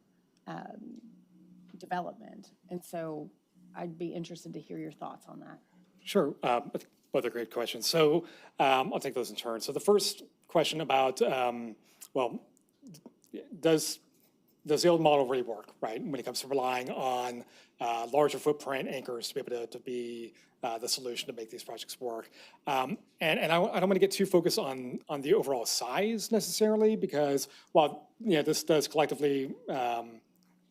Speaker 4: development. And so I'd be interested to hear your thoughts on that.
Speaker 19: Sure, both are great questions. So I'll take those in turn. So the first question about, does the old model really work, right? When it comes to relying on larger footprint anchors to be able to be the solution to make these projects work. And I don't want to get too focused on the overall size necessarily, because while this does collectively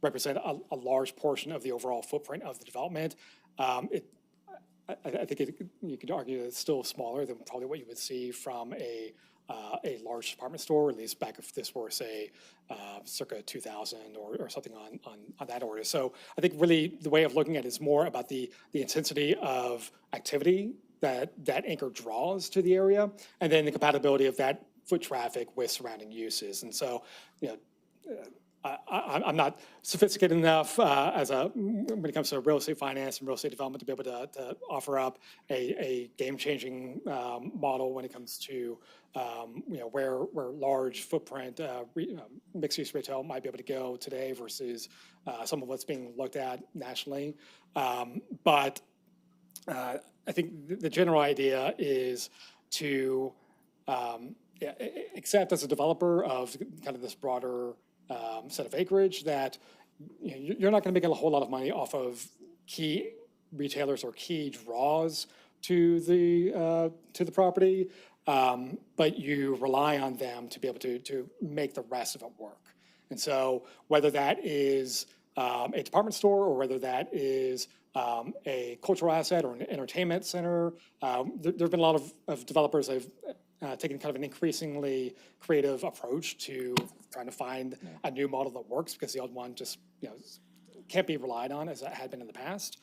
Speaker 19: represent a large portion of the overall footprint of the development, I think you could argue that it's still smaller than probably what you would see from a large department store, or at least back if this were, say, circa 2000 or something on that order. So I think really the way of looking at it is more about the intensity of activity that anchor draws to the area, and then the compatibility of that foot traffic with surrounding uses. And so, I'm not sophisticated enough when it comes to real estate finance and real estate development to be able to offer up a game-changing model when it comes to where large footprint mixed-use retail might be able to go today versus some of what's being looked at nationally. But I think the general idea is to accept as a developer of kind of this broader set of acreage that you're not going to make a whole lot of money off of key retailers or key draws to the property, but you rely on them to be able to make the rest of it work. And so whether that is a department store or whether that is a cultural asset or an entertainment center, there have been a lot of developers that have taken kind of an increasingly creative approach to trying to find a new model that works because the old one just can't be relied on as it had been in the past.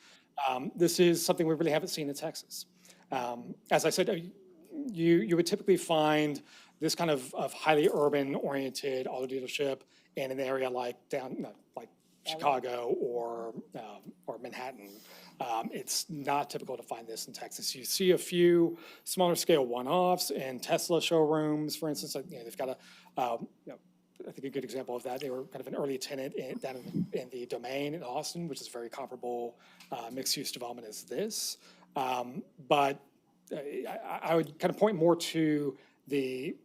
Speaker 19: This is something we really haven't seen in Texas. As I said, you would typically find this kind of highly urban-oriented auto dealership in an area like Chicago or Manhattan. It's not typical to find this in Texas. You see a few smaller scale one-offs in Tesla showrooms, for instance. They've got I think a good example of that, they were kind of an early tenant down in the Domain in Austin, which is a very comparable mixed-use development as this. But I would kind of point more to the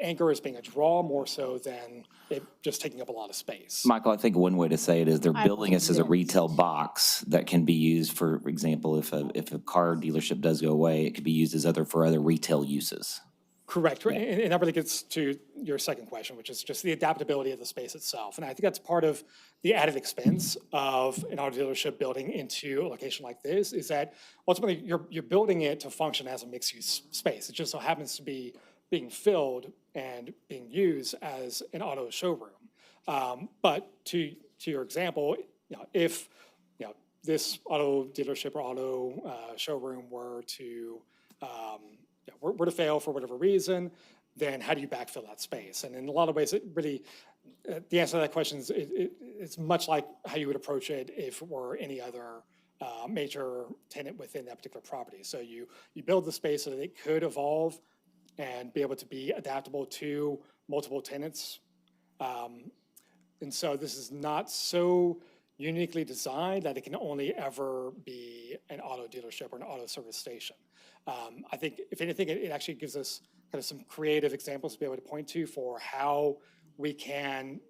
Speaker 19: anchor as being a draw more so than it just taking up a lot of space.
Speaker 17: Michael, I think one way to say it is they're building this as a retail box that can be used, for example, if a car dealership does go away, it could be used as for other retail uses.
Speaker 19: Correct. And that really gets to your second question, which is just the adaptability of the space itself. And I think that's part of the added expense of an auto dealership building into a location like this, is that ultimately you're building it to function as a mixed-use space. It just so happens to be being filled and being used as an auto showroom. But to your example, if this auto dealership or auto showroom were to fail for whatever reason, then how do you backfill that space? And in a lot of ways, it really, the answer to that question is it's much like how you would approach it if it were any other major tenant within that particular property. So you build the space so that it could evolve and be able to be adaptable to multiple tenants. And so this is not so uniquely designed that it can only ever be an auto dealership or an auto service station. I think, if anything, it actually gives us kind of some creative examples to be able to point to for how we can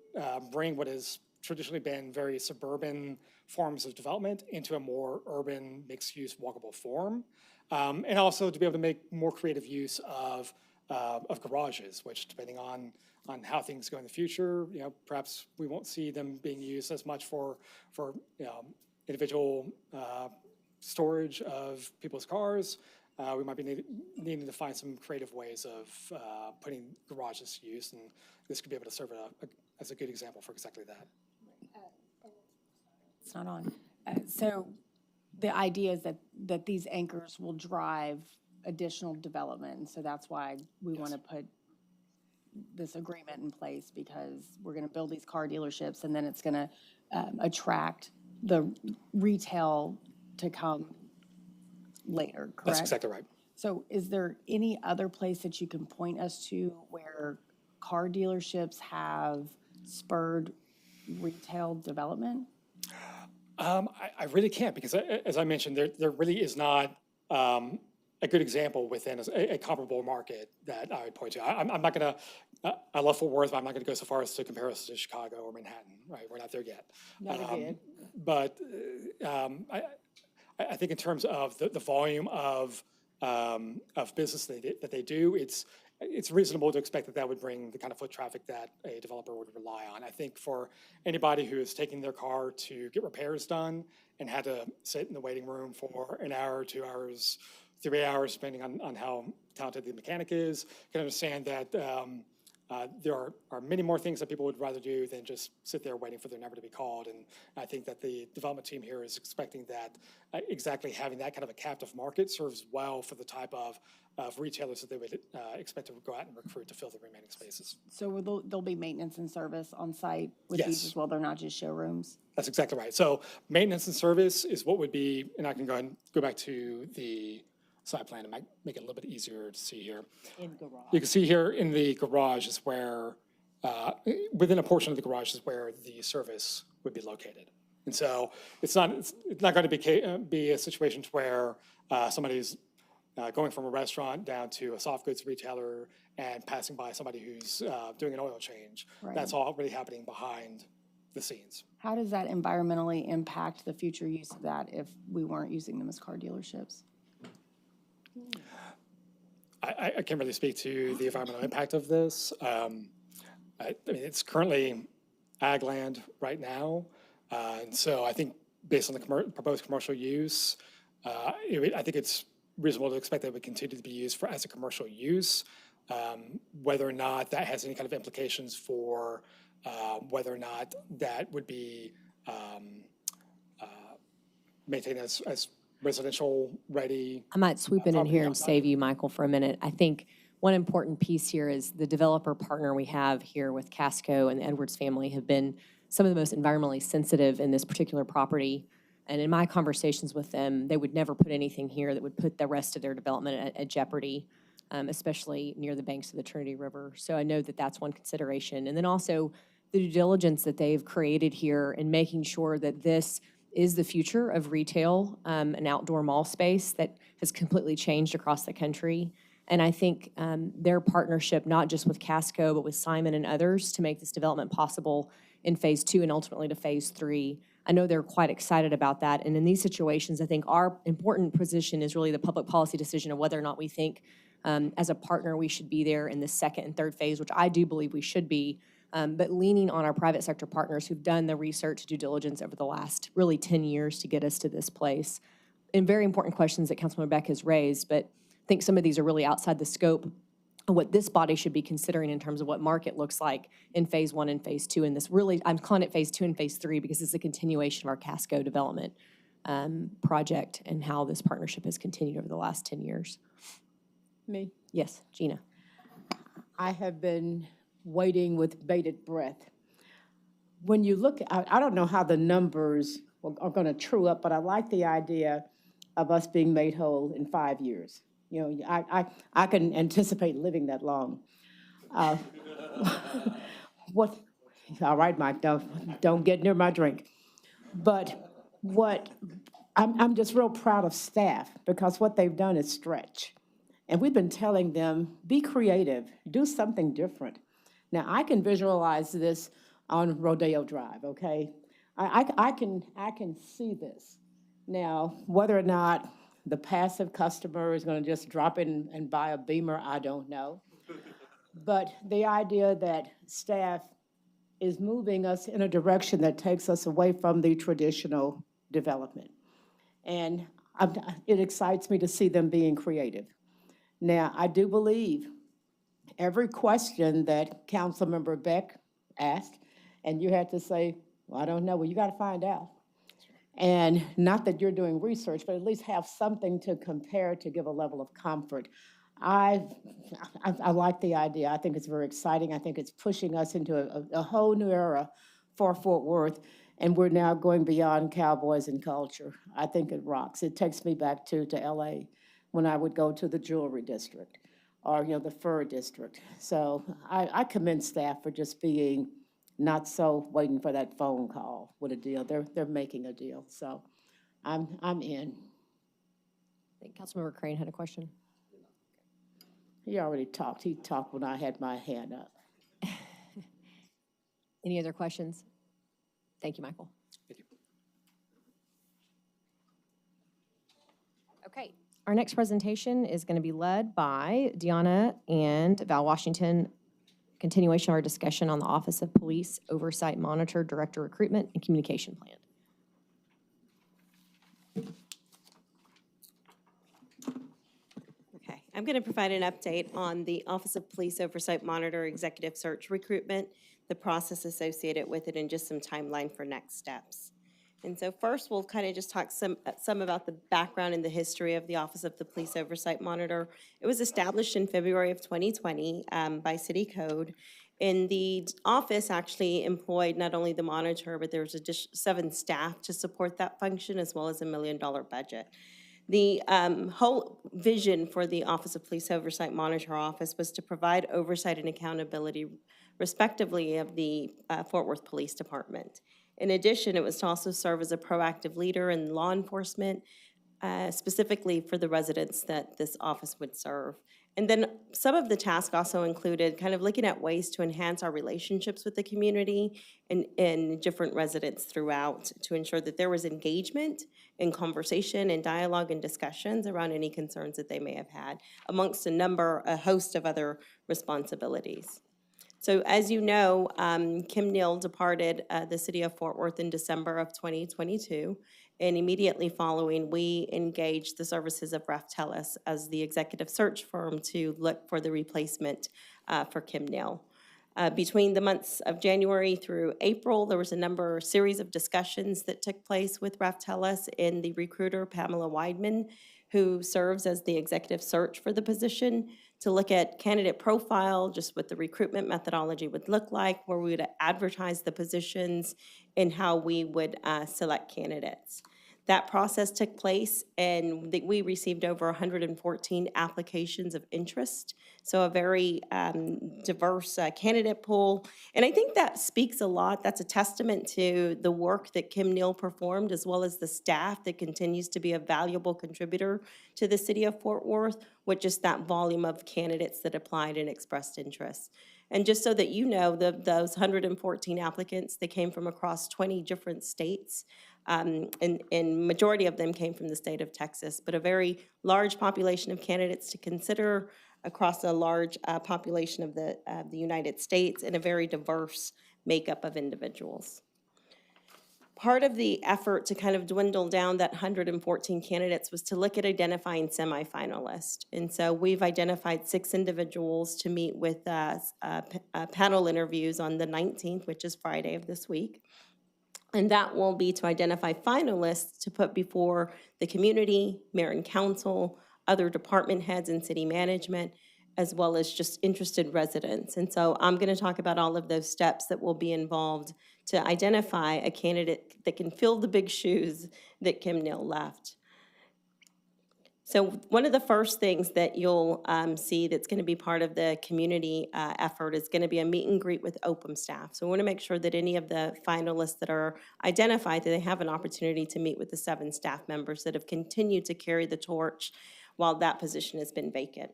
Speaker 19: bring what has traditionally been very suburban forms of development into a more urban, mixed-use, walkable form. And also to be able to make more creative use of garages, which, depending on how things go in the future, perhaps we won't see them being used as much for individual storage of people's cars. We might be needing to find some creative ways of putting garages to use, and this could be able to serve as a good example for exactly that.
Speaker 4: It's not on. So the idea is that these anchors will drive additional development, and so that's why we want to put this agreement in place, because we're going to build these car dealerships, and then it's going to attract the retail to come later, correct?
Speaker 19: That's exactly right.
Speaker 4: So is there any other place that you can point us to where car dealerships have spurred retail development?
Speaker 19: I really can't, because as I mentioned, there really is not a good example within a comparable market that I would point to. I'm not going to, I love Fort Worth, but I'm not going to go so far as to compare us to Chicago or Manhattan, right? We're not there yet. But I think in terms of the volume of business that they do, it's reasonable to expect that would bring the kind of foot traffic that a developer would rely on. I think for anybody who is taking their car to get repairs done and had to sit in the waiting room for an hour, 2 hours, 3 hours, depending on how talented the mechanic is, can understand that there are many more things that people would rather do than just sit there waiting for their number to be called. And I think that the development team here is expecting that exactly having that kind of a captive market serves well for the type of retailers that they would expect to go out and recruit to fill the remaining spaces.
Speaker 4: So there'll be maintenance and service on site with these as well? They're not just showrooms?
Speaker 19: That's exactly right. So maintenance and service is what would be, and I can go ahead and go back to the site plan and make it a little bit easier to see here.
Speaker 7: In garage.
Speaker 19: You can see here in the garage is where, within a portion of the garage is where the service would be located. And so it's not going to be a situation where somebody's going from a restaurant down to a soft goods retailer and passing by somebody who's doing an oil change.
Speaker 4: Right.
Speaker 19: That's all really happening behind the scenes.
Speaker 4: How does that environmentally impact the future use of that if we weren't using them as car dealerships?
Speaker 19: I can't really speak to the environmental impact of this. I mean, it's currently ag land right now. And so I think based on the proposed commercial use, I think it's reasonable to expect that it would continue to be used as a commercial use. Whether or not that has any kind of implications for whether or not that would be maintained as residential ready.
Speaker 2: I might swoop in here and save you, Michael, for a minute. I think one important piece here is the developer partner we have here with Casco and the Edwards family have been some of the most environmentally sensitive in this particular property. And in my conversations with them, they would never put anything here that would put the rest of their development at jeopardy, especially near the banks of the Trinity River. So I know that that's one consideration. And then also the due diligence that they've created here in making sure that this is the future of retail, an outdoor mall space that has completely changed across the country. And I think their partnership, not just with Casco, but with Simon and others to make this development possible in Phase 2 and ultimately to Phase 3, I know they're quite excited about that. And in these situations, I think our important position is really the public policy decision of whether or not we think as a partner we should be there in the second and third phase, which I do believe we should be. But leaning on our private sector partners who've done the research due diligence over the last really 10 years to get us to this place. And very important questions that Councilman Beck has raised, but I think some of these are really outside the scope of what this body should be considering in terms of what market looks like in Phase 1 and Phase 2. And this really, I'm calling it Phase 2 and Phase 3 because it's a continuation of our Casco development project and how this partnership has continued over the last 10 years.
Speaker 7: Me?
Speaker 2: Yes, Gina.
Speaker 7: I have been waiting with bated breath. When you look, I don't know how the numbers are going to true up, but I like the idea of us being made whole in 5 years. You know, I can anticipate living that long. What? All right, Mike, don't get near my drink. But I'm just real proud of staff because what they've done is stretch. And we've been telling them, be creative, do something different. Now, I can visualize this on Rodeo Drive, okay? I can see this. Now, whether or not the passive customer is going to just drop in and buy a Beamer, I don't know. But the idea that staff is moving us in a direction that takes us away from the traditional development. And it excites me to see them being creative. Now, I do believe every question that Councilmember Beck asked, and you had to say, well, I don't know, well, you got to find out. And not that you're doing research, but at least have something to compare to give a level of comfort. I like the idea. I think it's very exciting. I think it's pushing us into a whole new era for Fort Worth, and we're now going beyond cowboys and culture. I think it rocks. It takes me back to LA when I would go to the jewelry district or, you know, the fur district. So I commend staff for just being not so waiting for that phone call with a deal. They're making a deal. So I'm in.
Speaker 2: I think Councilmember Crane had a question.
Speaker 7: He already talked. He talked when I had my hand up.
Speaker 2: Any other questions? Thank you, Michael.
Speaker 19: Thank you.
Speaker 2: Okay, our next presentation is going to be led by Deanna and Val Washington. Continuation of our discussion on the Office of Police Oversight Monitor, Director Recruitment and Communication Plan.
Speaker 11: Okay, I'm going to provide an update on the Office of Police Oversight Monitor Executive Search Recruitment, the process associated with it, and just some timeline for next steps. And so first, we'll kind of just talk some about the background and the history of the Office of the Police Oversight Monitor. It was established in February of 2020 by City Code. And the office actually employed not only the monitor, but there was 7 staff to support that function, as well as $1 million budget. The whole vision for the Office of Police Oversight Monitor Office was to provide oversight and accountability, respectively, of the Fort Worth Police Department. In addition, it was to also serve as a proactive leader in law enforcement, specifically for the residents that this office would serve. And then some of the tasks also included kind of looking at ways to enhance our relationships with the community and different residents throughout to ensure that there was engagement and conversation and dialogue and discussions around any concerns that they may have had, amongst a host of other responsibilities. So as you know, Kim Neal departed the city of Fort Worth in December of 2022. And immediately following, we engaged the services of Raftellus as the executive search firm to look for the replacement for Kim Neal. Between the months of January through April, there was a series of discussions that took place with Raftellus and the recruiter, Pamela Weidman, who serves as the executive search for the position, to look at candidate profile, just what the recruitment methodology would look like, where we would advertise the positions, and how we would select candidates. That process took place, and we received over 114 applications of interest, so a very diverse candidate pool. And I think that speaks a lot. That's a testament to the work that Kim Neal performed, as well as the staff that continues to be a valuable contributor to the city of Fort Worth, with just that volume of candidates that applied and expressed interest. And just so that you know, those 114 applicants, they came from across 20 different states, and majority of them came from the state of Texas, but a very large population of candidates to consider across a large population of the United States, and a very diverse makeup of individuals. Part of the effort to kind of dwindle down that 114 candidates was to look at identifying semifinalists. And so we've identified 6 individuals to meet with panel interviews on the 19th, which is Friday of this week. And that will be to identify finalists to put before the community, mayor and council, other department heads and city management, as well as just interested residents. And so I'm going to talk about all of those steps that will be involved to identify a candidate that can fill the big shoes that Kim Neal left. So one of the first things that you'll see that's going to be part of the community effort is going to be a meet and greet with OPM staff. So we want to make sure that any of the finalists that are identified, that they have an opportunity to meet with the 7 staff members that have continued to carry the torch while that position has been vacant.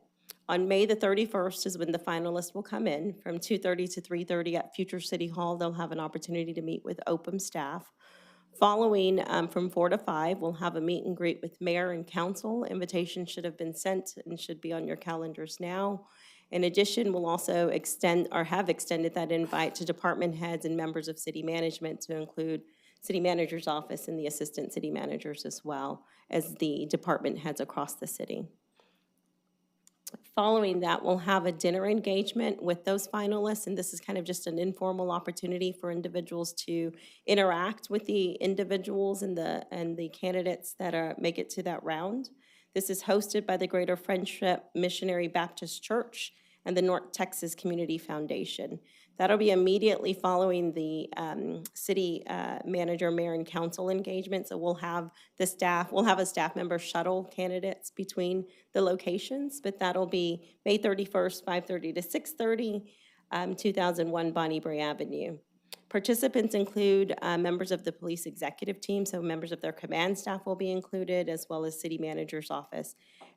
Speaker 11: On May the 31st is when the finalists will come in. From 2:30 to 3:30 at Future City Hall, they'll have an opportunity to meet with OPM staff. Following from 4 to 5, we'll have a meet and greet with mayor and council. Invitations should have been sent and should be on your calendars now. In addition, we'll also have extended that invite to department heads and members of city management, to include city manager's office and the assistant city managers, as well as the department heads across the city. Following that, we'll have a dinner engagement with those finalists, and this is kind of just an informal opportunity for individuals to interact with the individuals and the candidates that make it to that round. This is hosted by the Greater Friendship Missionary Baptist Church and the North Texas Community Foundation. That'll be immediately following the city manager, mayor, and council engagement. So we'll have a staff member shuttle candidates between the locations, but that'll be May 31st, 5:30 to 6:30, 2001 Bonnie Bray Avenue. Participants include members of the police executive team, so members of their command staff will be included, as well as city manager's office,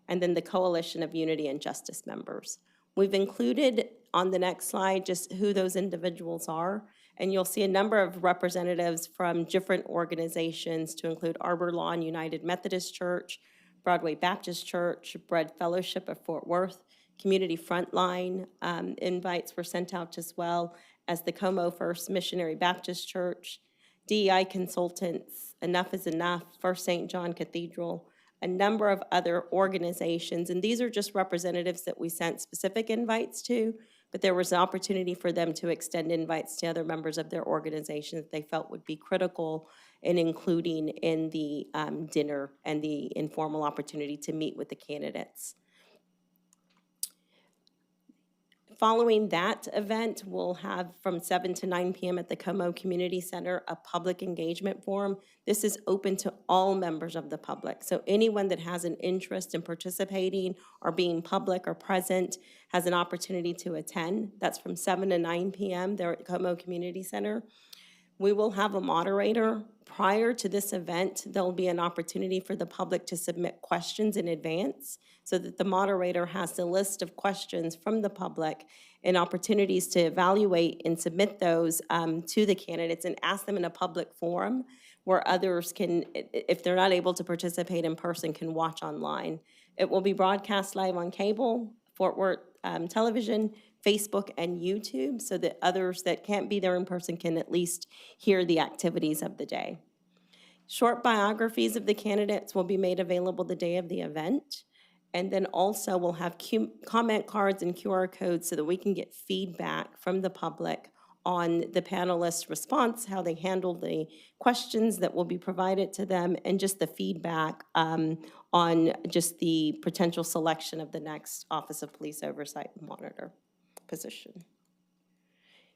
Speaker 11: and then the Coalition of Unity and Justice members. We've included on the next slide just who those individuals are, and you'll see a number of representatives from different organizations, to include Arbor Lawn United Methodist Church, Broadway Baptist Church, Bread Fellowship of Fort Worth, Community Frontline. Invites were sent out, as well as the Como First Missionary Baptist Church, DEI Consultants, Enough is Enough, First St. John Cathedral, a number of other organizations. And these are just representatives that we sent specific invites to, but there was an opportunity for them to extend invites to other members of their organization that they felt would be critical in including in the dinner and the informal opportunity to meet with the candidates. Following that event, we'll have from 7 to 9 p.m. at the Como Community Center a public engagement forum. This is open to all members of the public. So anyone that has an interest in participating or being public or present has an opportunity to attend. That's from 7 to 9 p.m. there at Como Community Center. We will have a moderator. Prior to this event, there'll be an opportunity for the public to submit questions in advance so that the moderator has a list of questions from the public and opportunities to evaluate and submit those to the candidates and ask them in a public forum where others can, if they're not able to participate in person, can watch online. It will be broadcast live on cable, Fort Worth television, Facebook, and YouTube, so that others that can't be there in person can at least hear the activities of the day. Short biographies of the candidates will be made available the day of the event. And then also we'll have comment cards and QR codes so that we can get feedback from the public on the panelists' response, how they handled the questions that will be provided to them, and just the feedback on just the potential selection of the next Office of Police Oversight Monitor position.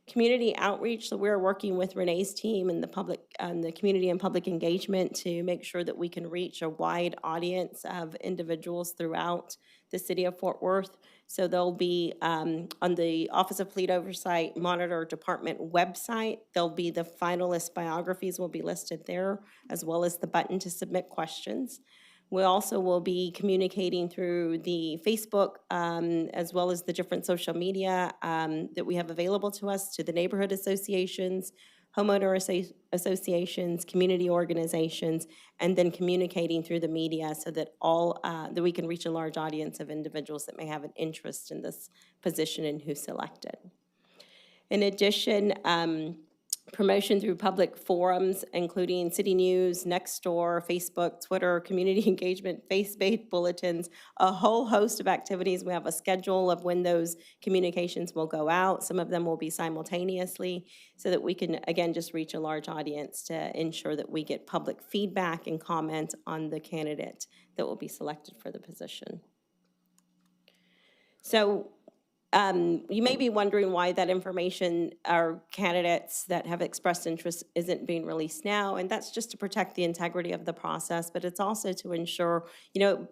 Speaker 11: Community outreach, so we're working with Renee's team and the community and public engagement to make sure that we can reach a wide audience of individuals throughout the city of Fort Worth. So there'll be, on the Office of Fleet Oversight Monitor Department website, there'll be the finalist biographies will be listed there, as well as the button to submit questions. We also will be communicating through the Facebook as well as the different social media that we have available to us to the neighborhood associations, homeowner associations, community organizations, and then communicating through the media so that that we can reach a large audience of individuals that may have an interest in this position and who's selected. In addition, promotion through public forums, including City News, Nextdoor, Facebook, Twitter, community engagement, face-based bulletins, a whole host of activities. We have a schedule of when those communications will go out. Some of them will be simultaneously so that we can, again, just reach a large audience to ensure that we get public feedback and comment on the candidate that will be selected for the position. So, you may be wondering why that information, our candidates that have expressed interest isn't being released now, and that's just to protect the integrity of the process, but it's also to ensure,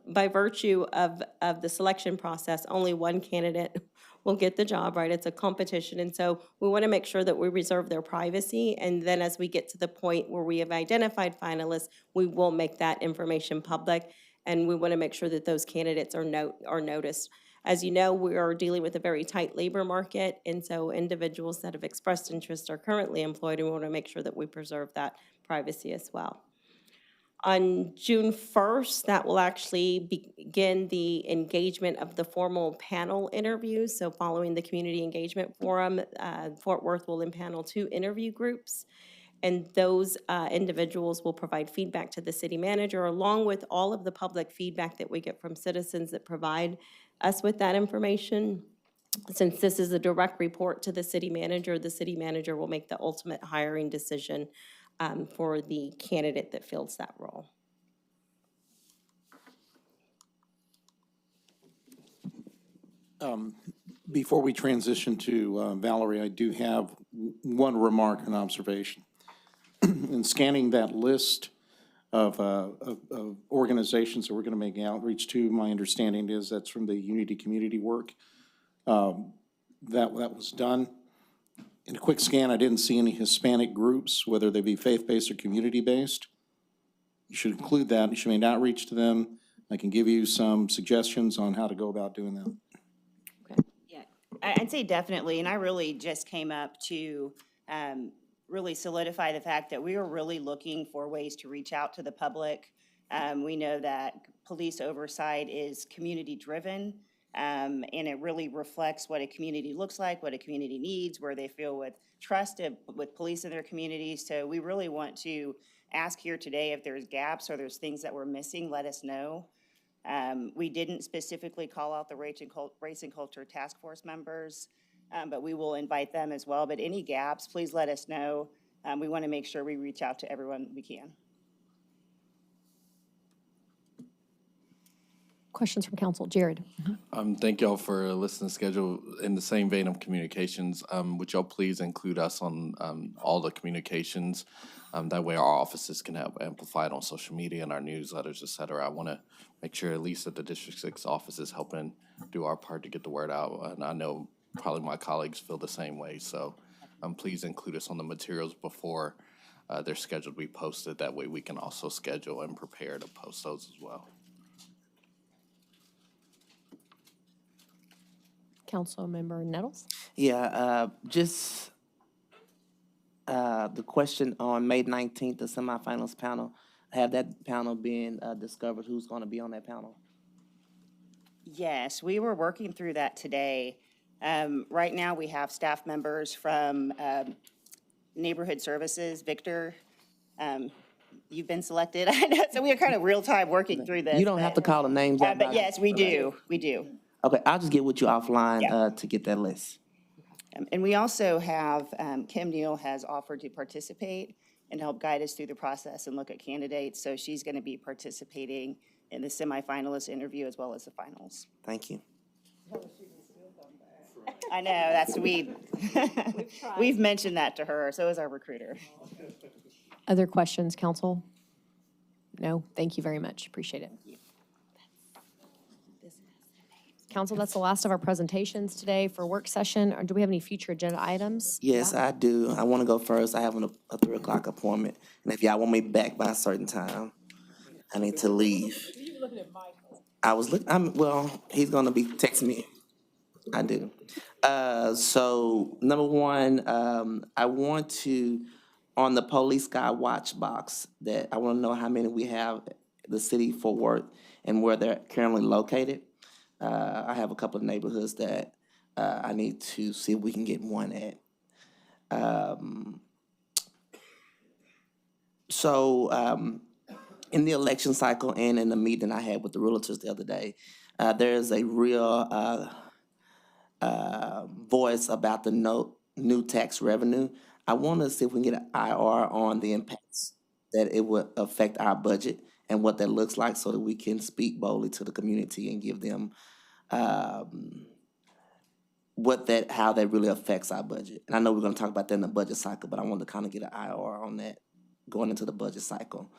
Speaker 11: by virtue of the selection process, only one candidate will get the job, right? It's a competition, and so we want to make sure that we reserve their privacy, and then as we get to the point where we have identified finalists, we will make that information public, and we want to make sure that those candidates are noticed. As you know, we are dealing with a very tight labor market, and so individuals that have expressed interest are currently employed, and we want to make sure that we preserve that privacy as well. On June 1st, that will actually begin the engagement of the formal panel interviews. So following the Community Engagement Forum, Fort Worth will impanel 2 interview groups. And those individuals will provide feedback to the city manager, along with all of the public feedback that we get from citizens that provide us with that information. Since this is a direct report to the city manager will make the ultimate hiring decision for the candidate that fills that role.
Speaker 10: Before we transition to Valerie, I do have one remark and observation. In scanning that list of organizations that we're going to make outreach to, my understanding is that's from the Unity Community Work. That was done. In a quick scan, I didn't see any Hispanic groups, whether they be faith-based or community-based. You should include that. You should make outreach to them. I can give you some suggestions on how to go about doing that.
Speaker 20: Yeah, I'd say definitely, and I really just came up to really solidify the fact that we are really looking for ways to reach out to the public. We know that police oversight is community-driven, and it really reflects what a community looks like, what a community needs, where they feel with trust with police in their communities. So we really want to ask here today if there's gaps or there's things that we're missing, let us know. We didn't specifically call out the Race and Culture Task Force members, but we will invite them as well. But any gaps, please let us know. We want to make sure we reach out to everyone we can.
Speaker 2: Questions from council. Jared.
Speaker 6: Thank y'all for listening to schedule. In the same vein of communications, would y'all please include us on all the communications? That way our offices can have amplified on social media and our newsletters, et cetera. I want to make sure at least that the District 6 office is helping do our part to get the word out. And I know probably my colleagues feel the same way. So please include us on the materials before they're scheduled to be posted. That way we can also schedule and prepare to post those as well.
Speaker 2: Councilmember Nettles?
Speaker 9: Yeah, just the question on May 19th, the semifinals panel, have that panel been discovered? Who's going to be on that panel?
Speaker 20: Yes, we were working through that today. Right now, we have staff members from Neighborhood Services. Victor, you've been selected. I know, so we are kind of real-time working through this.
Speaker 9: You don't have to call the names out.
Speaker 20: But yes, we do, we do.
Speaker 9: Okay, I'll just get with you offline to get that list.
Speaker 20: And we also have, Kim Neal has offered to participate and help guide us through the process and look at candidates. So she's going to be participating in the semifinalist interview as well as the finals.
Speaker 9: Thank you.
Speaker 20: I know, that's, we've mentioned that to her, so is our recruiter.
Speaker 2: Other questions, council? No? Thank you very much. Appreciate it. Council, that's the last of our presentations today for work session. Or do we have any future agenda items?
Speaker 9: Yes, I do. I want to go first. I have a 3 o'clock appointment. And if y'all want me back by a certain time, I need to leave. I was looking, well, he's going to be texting me. I do. So number one, I want to, on the Police Sky Watch box, that I want to know how many we have, the city of Fort Worth, and where they're currently located. I have a couple of neighborhoods that I need to see if we can get one at. In the election cycle and in the meeting I had with the realtors the other day, there's a real voice about the new tax revenue. I want to see if we can get an IR on the impacts that it would affect our budget and what that looks like so that we can speak boldly to the community and give them how that really affects our budget. And I know we're going to talk about that in the budget cycle, but I want to kind of get an IR on that going into the budget cycle.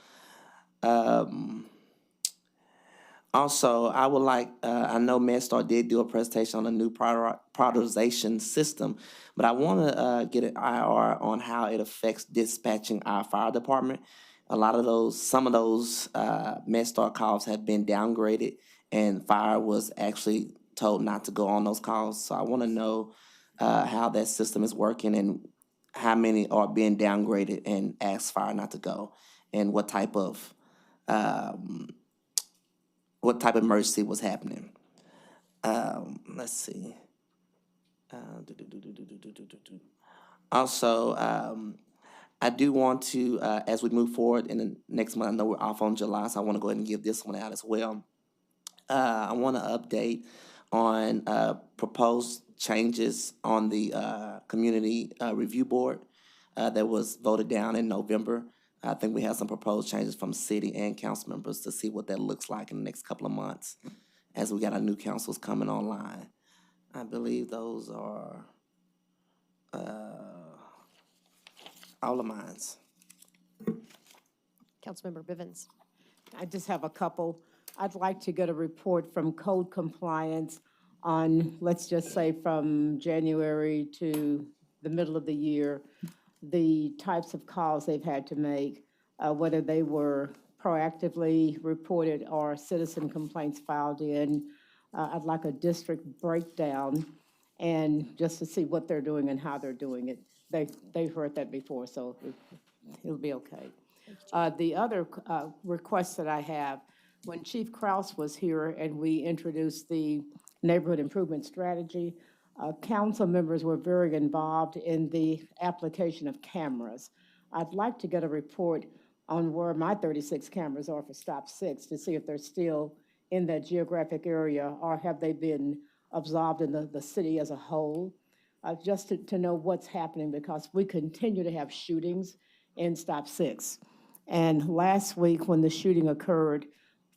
Speaker 9: Also, I would like, I know MedStar did do a presentation on a new prioritization system, but I want to get an IR on how it affects dispatching our fire department. Some of those MedStar calls have been downgraded, and fire was actually told not to go on those calls. So I want to know how that system is working and how many are being downgraded and ask fire not to go, and what type of emergency was happening. Let's see. Also, I do want to, as we move forward in the next month, I know we're off on July, so I want to go ahead and give this one out as well. I want to update on proposed changes on the Community Review Board that was voted down in November. I think we have some proposed changes from city and council members to see what that looks like in the next couple of months as we got our new councils coming online. I believe those are all of mine.
Speaker 2: Councilmember Bivens.
Speaker 7: I just have a couple. I'd like to get a report from code compliance on, let's just say, from January to the middle of the year, the types of calls they've had to make, whether they were proactively reported or citizen complaints filed in. I'd like a district breakdown and just to see what they're doing and how they're doing it. They've heard that before, so it'll be okay. The other request that I have, when Chief Kraus was here and we introduced the neighborhood improvement strategy, council members were very involved in the application of cameras. I'd like to get a report on where my 36 cameras are for Stop 6 to see if they're still in that geographic area or have they been absorbed in the city as a whole, just to know what's happening because we continue to have shootings in Stop 6. And last week when the shooting occurred,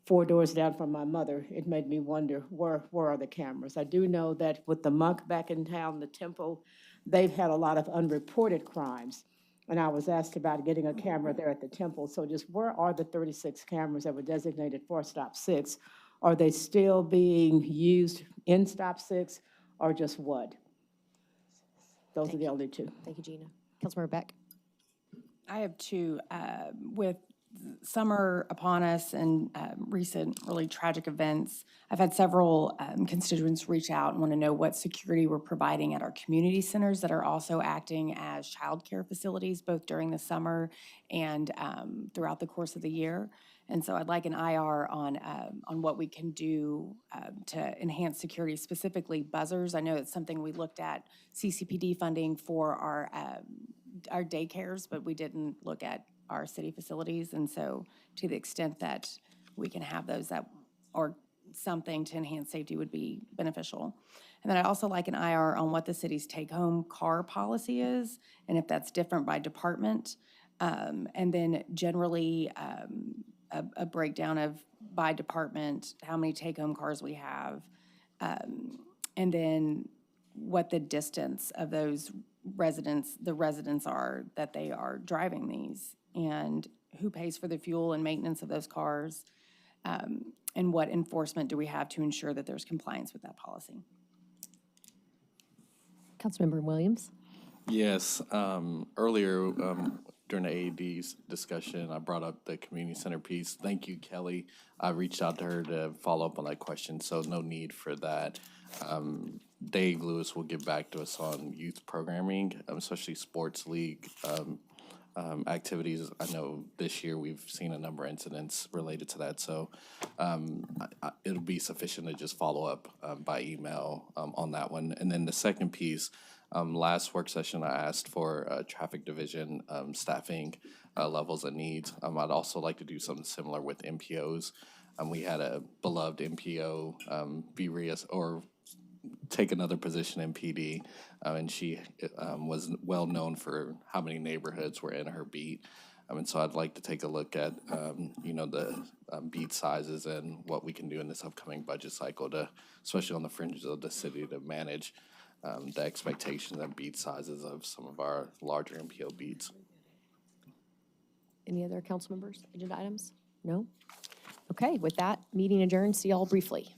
Speaker 7: 4 doors down from my mother, it made me wonder, where are the cameras? I do know that with the Monk back in town, the Temple, they've had a lot of unreported crimes. And I was asked about getting a camera there at the Temple. So just where are the 36 cameras that were designated for Stop 6? Are they still being used in Stop 6 or just what? Those are the only two.
Speaker 2: Thank you, Gina. Councilmember Beck?
Speaker 4: I have two. With summer upon us and recent really tragic events, I've had several constituents reach out and want to know what security we're providing at our community centers that are also acting as childcare facilities, both during the summer and throughout the course of the year. And so I'd like an IR on what we can do to enhance security, specifically buzzers. I know it's something we looked at CCPD funding for our daycares, but we didn't look at our city facilities. And so to the extent that we can have those that, or something to enhance safety would be beneficial. And then I'd also like an IR on what the city's take-home car policy is, and if that's different by department. And then generally, a breakdown of by department, how many take-home cars we have. And then what the distance of those the residents are that they are driving these, and who pays for the fuel and maintenance of those cars, and what enforcement do we have to ensure that there's compliance with that policy.
Speaker 2: Councilmember Williams?
Speaker 6: Yes, earlier during the AED's discussion, I brought up the community center piece. Thank you, Kelly. I reached out to her to follow up on that question, so no need for that. Dave Lewis will get back to us on youth programming, especially sports league activities. I know this year we've seen a number of incidents related to that, so it'll be sufficient to just follow up by email on that one. And then the second piece, last work session, I asked for traffic division staffing levels and needs. I'd also like to do something similar with MPOs. We had a beloved MPO take another position in PD, and she was well known for how many neighborhoods were in her beat. And so I'd like to take a look at, the beat sizes and what we can do in this upcoming budget cycle to, especially on the fringes of the city, to manage the expectations and beat sizes of some of our larger MPO beats.
Speaker 2: Any other council members, agenda items? No? Okay, with that, meeting adjourned. See y'all briefly.